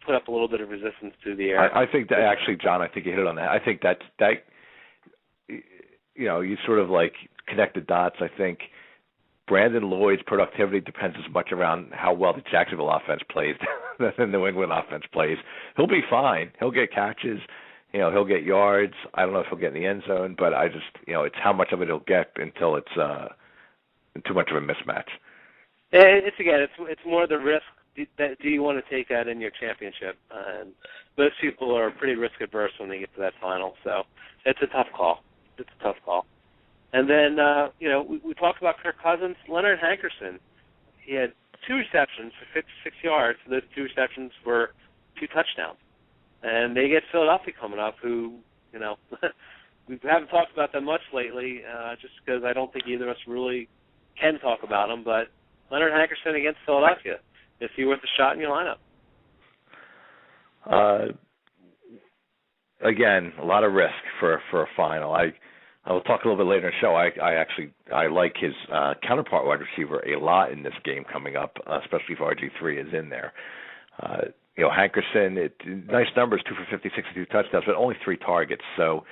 put up a little bit of resistance through the air. I think that actually, John, I think you hit it on that. I think that you sort of like connect the dots. I think Brandon Lloyd's productivity depends as much around how well the Jacksonville offense plays than the New England offense plays. He'll be fine. He'll get catches. He'll get yards. I don't know if he'll get in the end zone, but I just, it's how much of it he'll get until it's too much of a mismatch. It's more the risk. Do you want to take that in your championship? And most people are pretty risk adverse when they get to that final, so it's a tough call. And then, we talked about Kirk Cousins. Leonard Hankerson, he had 2 receptions for 56 yards. Those 2 receptions were 2 touchdowns. And they get Philadelphia coming up, who, we haven't talked about them much lately, just because I don't think either of us really can talk about them. But Leonard Hankerson against Philadelphia, is he worth a shot in your lineup? Again, a lot of risk for a final. I will talk a little bit later in the show. I like his counterpart wide receiver a lot in this game coming up, especially if RG3 is in there. Hankerson, nice numbers, 2 for 50, 62 touchdowns, but only 3 targets. So,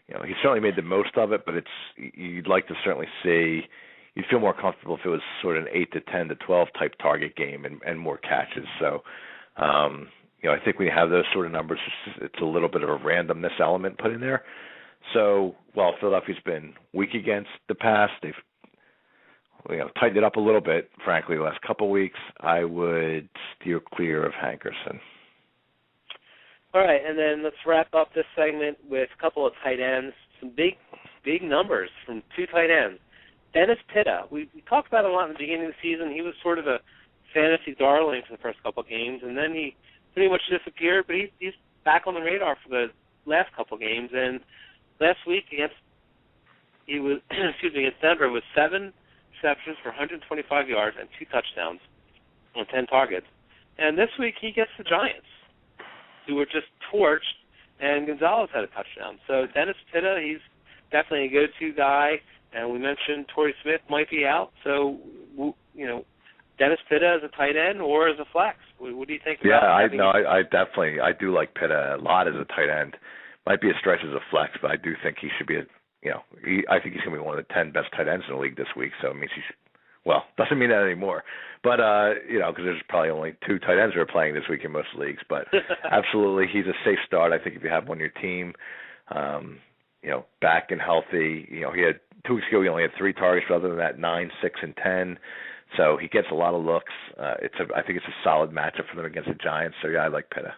he certainly made the most of it, but you'd like to certainly see, you'd feel more comfortable if it was sort of an 8 to 10 to 12 type target game and more catches. So, I think when you have those sort of numbers, it's a little bit of a randomness element put in there. So while Philadelphia's been weak against the pass, they've tightened it up a little bit, frankly, the last couple of weeks. I would steer clear of Hankerson. All right, and then let's wrap up this segment with a couple of tight ends, some big numbers from 2 tight ends. Dennis Pitta, we talked about him a lot in the beginning of the season. He was sort of a fantasy darling for the first couple of games, and then he pretty much disappeared, but he's back on the radar for the last couple of games. And last week against Denver with 7 receptions for 125 yards and 2 touchdowns on 10 targets. And this week he gets the Giants, who were just torched, and Gonzalez had a touchdown. So Dennis Pitta, he's definitely a go-to guy. And we mentioned Torrey Smith might be out. So, Dennis Pitta as a tight end or as a flex. What do you think about that? Yeah, I do like Pitta a lot as a tight end. Might be a stretch as a flex, but I do think he should be I think he's going to be one of the 10 best tight ends in the league this week. So it means doesn't mean that anymore. But, because there's probably only 2 tight ends who are playing this week in most leagues. But absolutely, he's a safe start. I think if you have one on your team, back and healthy. He had 2 weeks ago, he only had 3 targets, but other than that, 9, 6, and 10. So he gets a lot of looks. I think it's a solid matchup for them against the Giants. So, yeah, I like Pitta.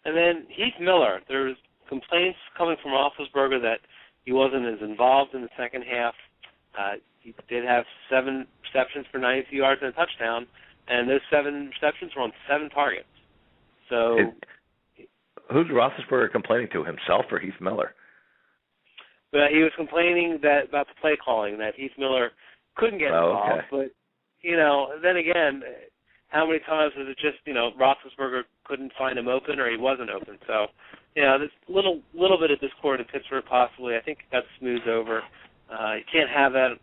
And then Heath Miller. There's complaints coming from Roethlisberger that he wasn't as involved in the second half. He did have 7 receptions for 92 yards and a touchdown, and those 7 receptions were on 7 targets. So, who's Roethlisberger complaining to, himself or Heath Miller? But he was complaining about the play calling, that Heath Miller couldn't get involved. Okay. But, then again, how many times was it just, Roethlisberger couldn't find him open or he wasn't open? So, there's a little bit of discord in Pittsburgh possibly. I think that's smoothed over. You can't have that,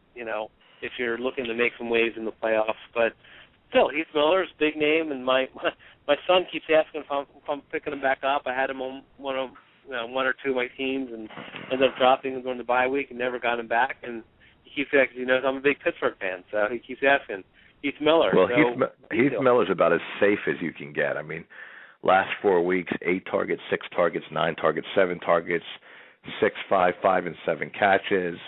if you're looking to make some waves in the playoffs. But still, Heath Miller's a big name, and my son keeps asking if I'm picking him back up. I had him on one or 2 of my teams and ended up dropping him during the bye week and never got him back. And he keeps asking, he knows I'm a big Pittsburgh fan, so he keeps asking. Heath Miller. Well, Heath Miller's about as safe as you can get. I mean, last 4 weeks, 8 targets, 6 targets, 9 targets, 7 targets, 6, 5, 5, and 7 catches.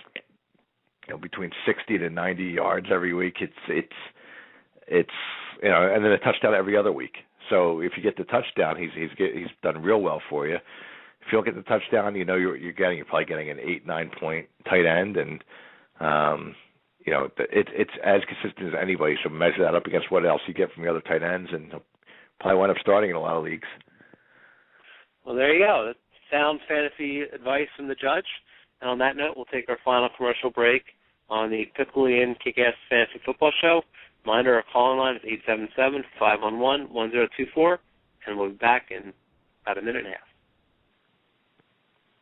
Between 60 to 90 yards every week. It's and then a touchdown every other week. So if you get the touchdown, he's done real well for you. If you don't get the touchdown, you're probably getting an 8-9 point tight end, and it's as consistent as anybody. So measure that up against what else you get from the other tight ends, and he'll probably wind up starting in a lot of leagues. Well, there you go. That's sound fantasy advice from the judge. And on that note, we'll take our final commercial break on the Pickle Inn Kick-Ass Fantasy Football Show. Reminder, our call-in line is 877-511-1024, and we'll be back in about a minute and a half.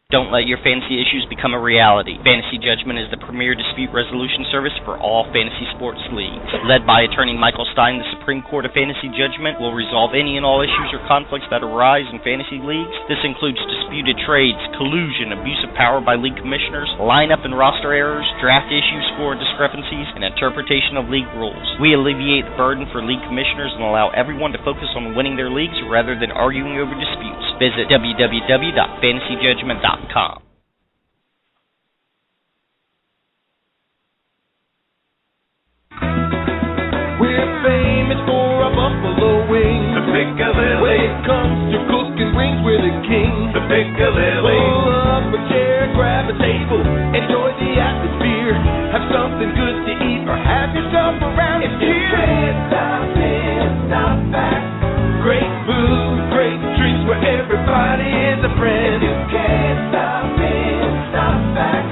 Don't let your fantasy issues become a reality. Fantasy Judgment is the premier dispute resolution service for all fantasy sports leagues. Led by attorney Michael Stein, the Supreme Court of Fantasy Judgment will resolve any and all issues or conflicts that arise in fantasy leagues. This includes disputed trades, collusion, abuse of power by league commissioners, lineup and roster errors, draft issues, score discrepancies, and interpretation of league rules. We alleviate the burden for league commissioners and allow everyone to focus on winning their leagues rather than arguing over disputes. Visit www.fantasyjudgment.com. We're famous for our buffalo wings. The Piccalilli. When it comes to cooking wings, we're the king. The Piccalilli. Pull up a chair, grab a table, enjoy the atmosphere. Have something good to eat or have yourself around here. If you can't stop in, stop back. Great food, great drinks where everybody is a friend. If you can't stop in, stop back.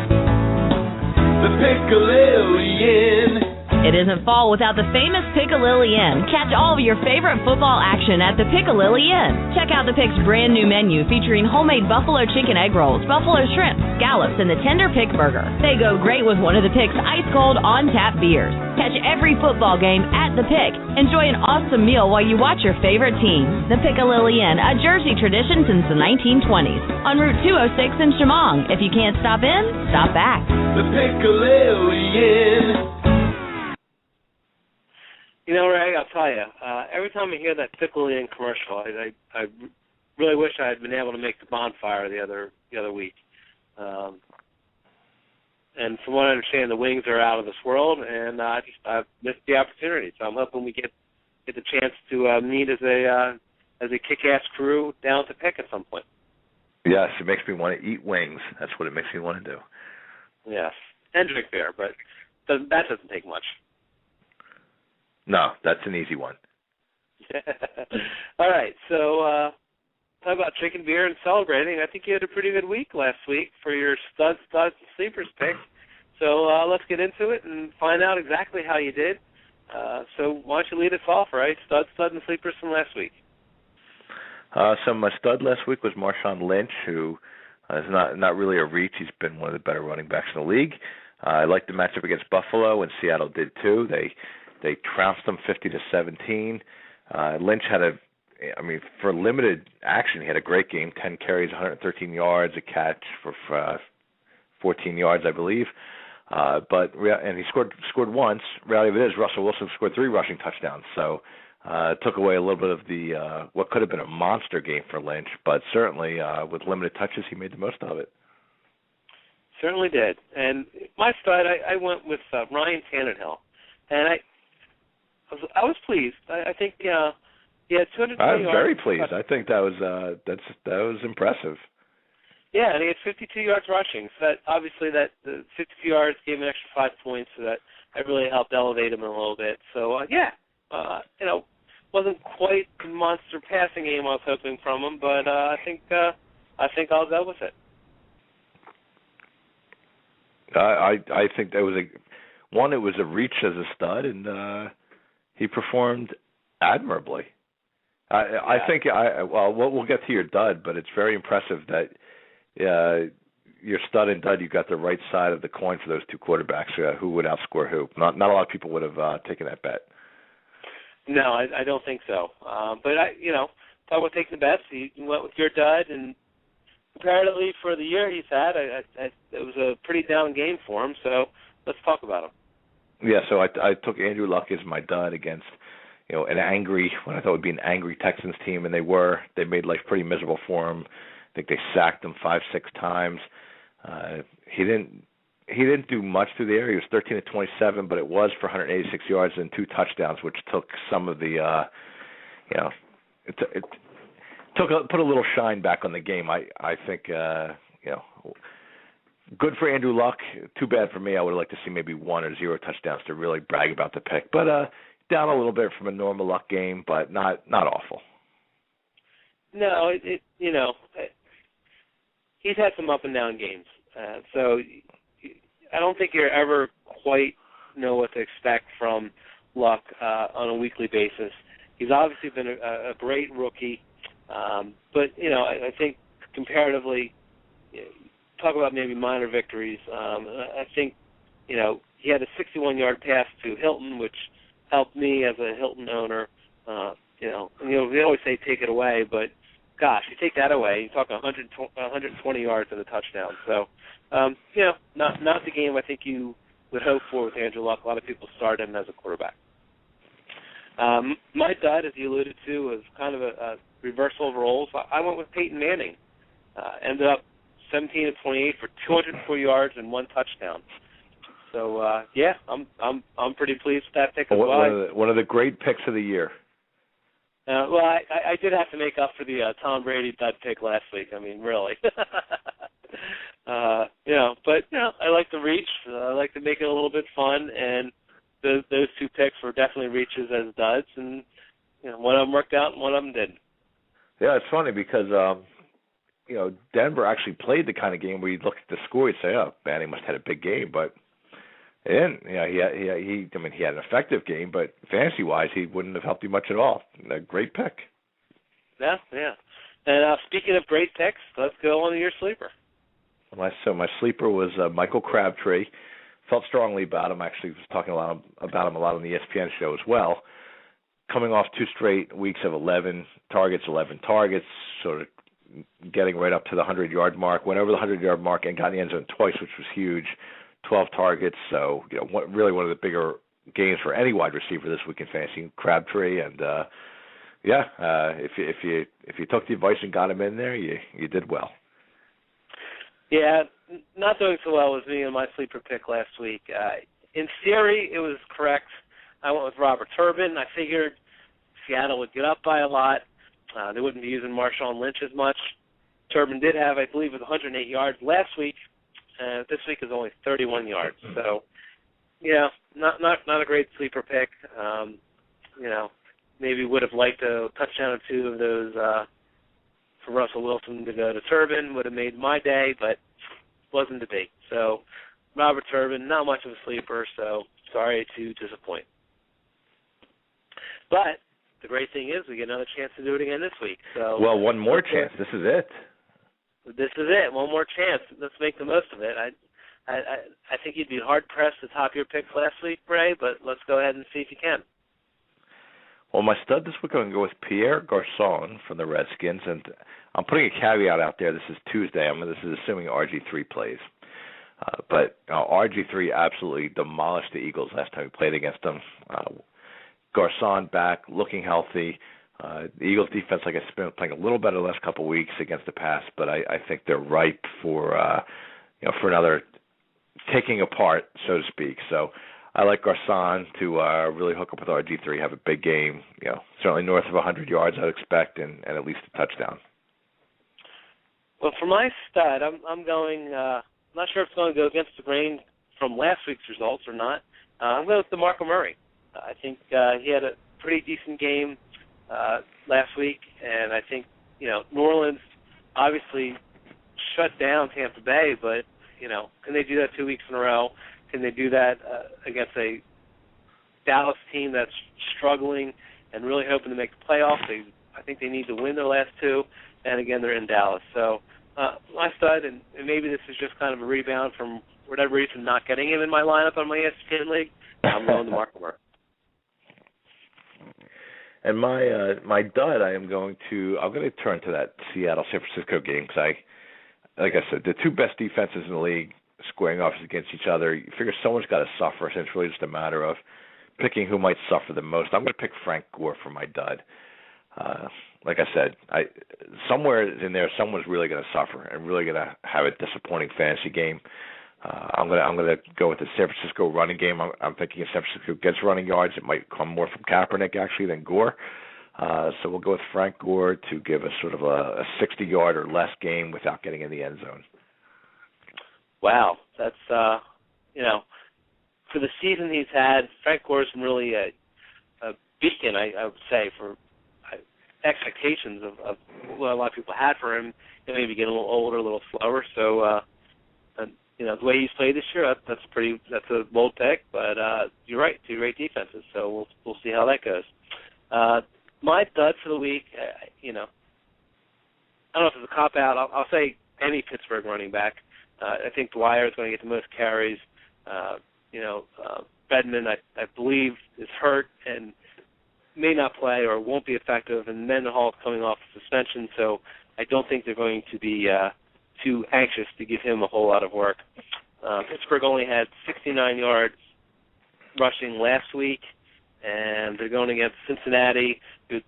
The Piccalilli Inn. It isn't fall without the famous Piccalilli Inn. Catch all of your favorite football action at the Piccalilli Inn. Check out the Pick's brand new menu featuring homemade buffalo chicken egg rolls, buffalo shrimp, scallops, and the tender Pick burger. They go great with one of the Pick's ice-cold on-tap beers. Catch every football game at the Pick. Enjoy an awesome meal while you watch your favorite team. The Piccalilli Inn, a Jersey tradition since the 1920s. On Route 206 in Chemong. If you can't stop in, stop back. The Piccalilli Inn. You know, Ray, I'll tell you, every time I hear that Piccalilli Inn commercial, I really wish I had been able to make the bonfire the other week. And from what I understand, the wings are out of this world, and I've missed the opportunity. So I'm hoping we get the chance to meet as a kick-ass crew down at the Pick at some point. Yes, it makes me want to eat wings. That's what it makes me want to do. Yes, and drink beer, but that doesn't take much. No, that's an easy one. All right, so talk about drinking beer and celebrating. I think you had a pretty good week last week for your studs, and sleepers pick. So let's get into it and find out exactly how you did. So why don't you lead us off, right? Studs, and sleepers from last week. So my stud last week was Marshawn Lynch, who is not really a reach. He's been one of the better running backs in the league. I liked the matchup against Buffalo, and Seattle did too. They trounced them 50-17. Lynch had for limited action, he had a great game. 10 carries, 113 yards, a catch for 14 yards, I believe. And he scored once. Reality of it is, Russell Wilson scored 3 rushing touchdowns. So it took away a little bit of the what could have been a monster game for Lynch. But certainly with limited touches, he made the most of it. Certainly did. And my stud, I went with Ryan Tannehill, and I was pleased. I think he had 220 yards. I was very pleased. I think that was impressive. Yeah, and he had 52 yards rushing. So that obviously the 52 yards gave him an extra 5 points. So that really helped elevate him a little bit. So wasn't quite the monster passing game I was hoping from him, but I think I'll go with it. I think that was it was a reach as a stud, and he performed admirably. I think we'll get to your dud, but it's very impressive that your stud and dud, you got the right side of the coin for those two quarterbacks. Who would outscore who? Not a lot of people would have taken that bet. No, I don't think so. But talk about taking the bets. You went with your dud, and comparatively for the year he's had, it was a pretty down game for him. So let's talk about him. Yeah, so I took Andrew Luck as my dud against, what I thought would be an angry Texans team, and they made life pretty miserable for him. I think they sacked him 5-6 times. He didn't do much through the air. He was 13 of 27, but it was for 186 yards and 2 touchdowns, which took some of the, put a little shine back on the game. I think, good for Andrew Luck. Too bad for me. I would have liked to see maybe 1 or 0 touchdowns to really brag about the pick. But down a little bit from a normal Luck game, but not awful. No, he's had some up and down games. So I don't think you ever quite know what to expect from Luck on a weekly basis. He's obviously been a great rookie, but I think comparatively, talk about maybe minor victories. I think, he had a 61-yard pass to Hilton, which helped me as a Hilton owner. We always say take it away, but gosh, you take that away, you're talking 120 yards and a touchdown. So, not the game I think you would hope for with Andrew Luck. A lot of people start him as a quarterback. My dud, as you alluded to, was kind of a reversal of roles. I went with Peyton Manning. Ended up 17 of 28 for 204 yards and 1 touchdown. So I'm pretty pleased with that pick as well. One of the great picks of the year. I did have to make up for the Tom Brady dud pick last week. I mean, really. I like the reach. I like to make it a little bit fun, and those 2 picks were definitely reaches as duds, and one of them worked out and one of them didn't. Yeah, it's funny because Denver actually played the kind of game where you look at the score, you'd say, "Oh, Manning must have had a big game," but he didn't. He had an effective game, but fantasy-wise, he wouldn't have helped you much at all. A great pick. Yeah. And speaking of great picks, let's go on to your sleeper. My sleeper was Michael Crabtree. Felt strongly about him. Actually, was talking about him a lot on the ESPN show as well. Coming off 2 straight weeks of 11 targets, sort of getting right up to the 100-yard mark. Went over the 100-yard mark and got in the end zone twice, which was huge. 12 targets, so really one of the bigger games for any wide receiver this week in fantasy. Crabtree, and if you took the advice and got him in there, you did well. Yeah, not doing so well with me and my sleeper pick last week. In theory, it was correct. I went with Robert Turbin. I figured Seattle would get up by a lot. They wouldn't be using Marshawn Lynch as much. Turbin did have, I believe, 108 yards last week. This week is only 31 yards. So, not a great sleeper pick. Maybe would have liked a touchdown or 2 of those for Russell Wilson to go to Turbin. Would have made my day, but wasn't to be. So, Robert Turbin, not much of a sleeper, so sorry to disappoint. But the great thing is we get another chance to do it again this week. So, well, one more chance. This is it. This is it. One more chance. Let's make the most of it. I think you'd be hard-pressed to top your picks last week, Ray, but let's go ahead and see if you can. Well, my stud this week, I'm going to go with Pierre Garçon from the Redskins, and I'm putting a caveat out there. This is Tuesday. This is assuming RG3 plays. But RG3 absolutely demolished the Eagles last time we played against them. Garçon back, looking healthy. The Eagles defense, like I said, been playing a little better the last couple of weeks against the pass, but I think they're ripe for another taking apart, so to speak. So I like Garçon to really hook up with RG3, have a big game. Certainly north of 100 yards, I'd expect, and at least a touchdown. Well, for my stud, I'm going. I'm not sure if it's going to go against the grain from last week's results or not. I'm going with DeMarco Murray. I think he had a pretty decent game last week, and I think New Orleans obviously shut down Tampa Bay, but can they do that 2 weeks in a row? Can they do that against a Dallas team that's struggling and really hoping to make the playoffs? I think they need to win their last 2, and again they're in Dallas. So my stud, and maybe this is just kind of a rebound from whatever reason not getting him in my lineup on my ESPN league. I'm going to DeMarco Murray. And my dud, I'm going to turn to that Seattle-San Francisco game because like I said, the 2 best defenses in the league squaring off against each other. You figure someone's got to suffer, so it's really just a matter of picking who might suffer the most. I'm going to pick Frank Gore for my dud. Like I said, somewhere in there, someone's really going to suffer and really going to have a disappointing fantasy game. I'm going to go with the San Francisco running game. I'm thinking if San Francisco gets running yards, it might come more from Kaepernick actually than Gore. So we'll go with Frank Gore to give us sort of a 60-yard or less game without getting in the end zone. Wow, that's for the season he's had, Frank Gore's been really a beacon, I would say, for expectations of what a lot of people had for him. Maybe getting a little older, a little slower. So, the way he's played this year, that's a bold pick. But you're right, 2 great defenses. So we'll see how that goes. My dud for the week, I don't know if it's a cop out. I'll say any Pittsburgh running back. I think Dwyer is going to get the most carries. Bedman, I believe, is hurt and may not play or won't be effective, and Mendenhall's coming off suspension, so I don't think they're going to be too anxious to give him a whole lot of work. Pittsburgh only had 69 yards rushing last week, and they're going against Cincinnati. Their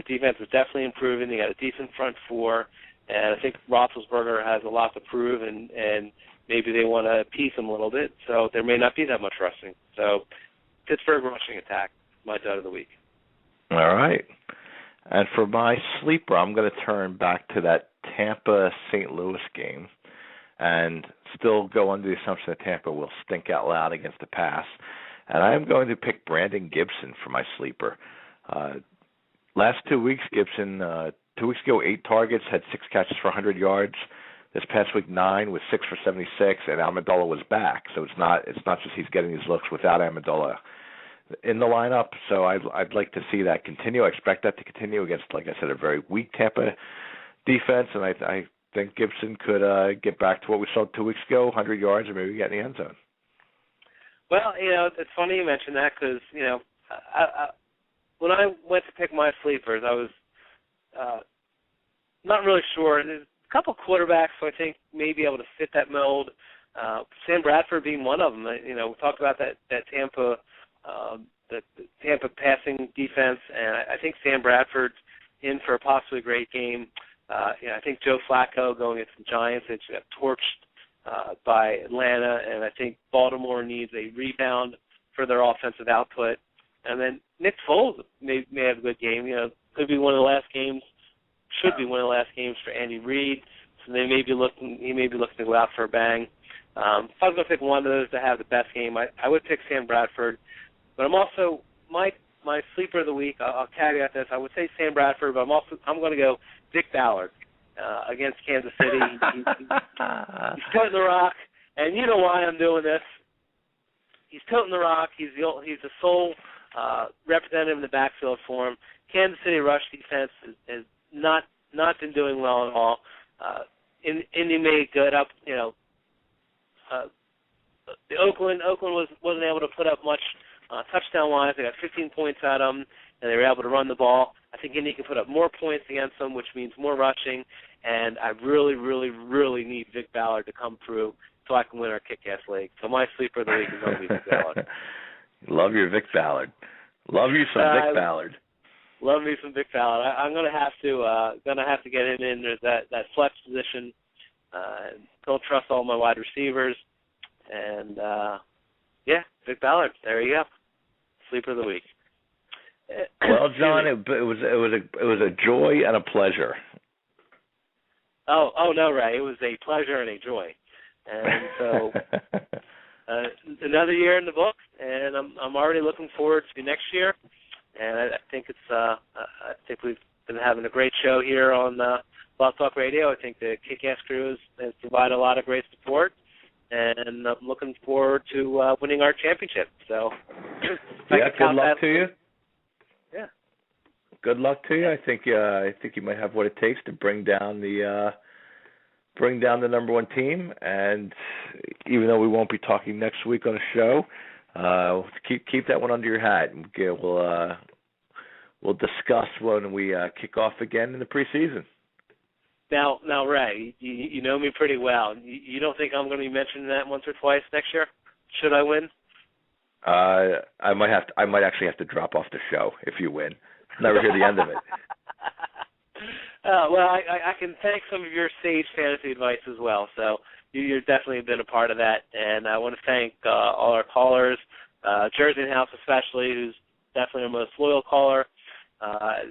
defense is definitely improving. They got a decent front four, and I think Roethlisberger has a lot to prove, and maybe they want to appease him a little bit, so there may not be that much rushing. So Pittsburgh rushing attack, my dud of the week. All right. And for my sleeper, I'm going to turn back to that Tampa-St. Louis game and still go under the assumption that Tampa will stink out loud against the pass. And I am going to pick Brandon Gibson for my sleeper. Last 2 weeks, Gibson, 2 weeks ago, 8 targets, had 6 catches for 100 yards. This past week, 9 with 6 for 76, and Amendola was back. So it's not just he's getting these looks without Amendola in the lineup. So I'd like to see that continue. I expect that to continue against, like I said, a very weak Tampa defense, and I think Gibson could get back to what we saw 2 weeks ago, 100 yards, or maybe get in the end zone. Well, it's funny you mention that because, when I went to pick my sleepers, I was not really sure. There's a couple quarterbacks who I think may be able to fit that mold. Sam Bradford being one of them. We talked about that Tampa the Tampa passing defense, and I think Sam Bradford's in for a possibly great game. I think Joe Flacco going against the Giants, they got torched by Atlanta, and I think Baltimore needs a rebound for their offensive output. And then Nick Foles may have a good game. Could be one of the last games, should be one of the last games for Andy Reid. So he may be looking to go out for a bang. If I was going to pick one of those to have the best game, I would pick Sam Bradford. But I'm also my sleeper of the week. I'll caveat this. I would say Sam Bradford, but I'm going to go Vic Ballard against Kansas City. He's toting the rock, and you know why I'm doing this. He's toting the rock. He's the sole representative in the backfield for him. Kansas City rush defense has not been doing well at all. Indy made good up. The Oakland wasn't able to put up much touchdown-wise. They got 15 points out of them, and they were able to run the ball. I think Indy can put up more points against them, which means more rushing, and I really, really, really need Vic Ballard to come through so I can win our kick-ass league. So my sleeper of the week is going to be Vic Ballard. Love your Vic Ballard. Love you some Vic Ballard. Love me some Vic Ballard. I'm going to have to get him in. There's that flex position. Don't trust all my wide receivers, and Vic Ballard. There you go. Sleeper of the week. Well, John, it was a joy and a pleasure. Oh no, Ray. It was a pleasure and a joy. And so another year in the book, and I'm already looking forward to next year. And I think I think we've been having a great show here on Blog Talk Radio. I think the Kick-Ass crew has provided a lot of great support, and I'm looking forward to winning our championship. So, good luck to you. Yeah. Good luck to you. I think you might have what it takes to bring down the number one team. And even though we won't be talking next week on a show, keep that one under your hat, and we'll discuss when we kick off again in the preseason. Now, Ray, you know me pretty well. You don't think I'm going to be mentioning that once or twice next year? Should I win? I might actually have to drop off the show if you win. Never hear the end of it. Well, I can thank some of your sage fantasy advice as well. So you've definitely been a part of that, and I want to thank all our callers, Jersey House especially, who's definitely our most loyal caller.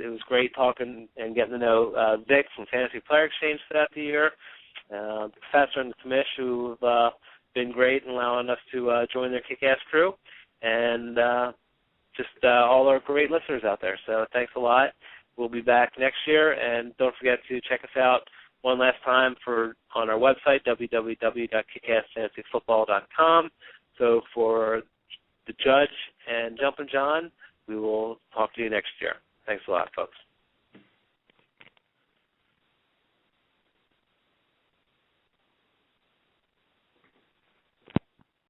It was great talking and getting to know Vic from Fantasy Player Exchange throughout the year, the professor and the commish who've been great in allowing us to join their kick-ass crew, and just all our great listeners out there. So thanks a lot. We'll be back next year, and don't forget to check us out one last time on our website, www.kickassfantasyfootball.com. So for the Judge and Jumpin' John, we will talk to you next year. Thanks a lot, folks.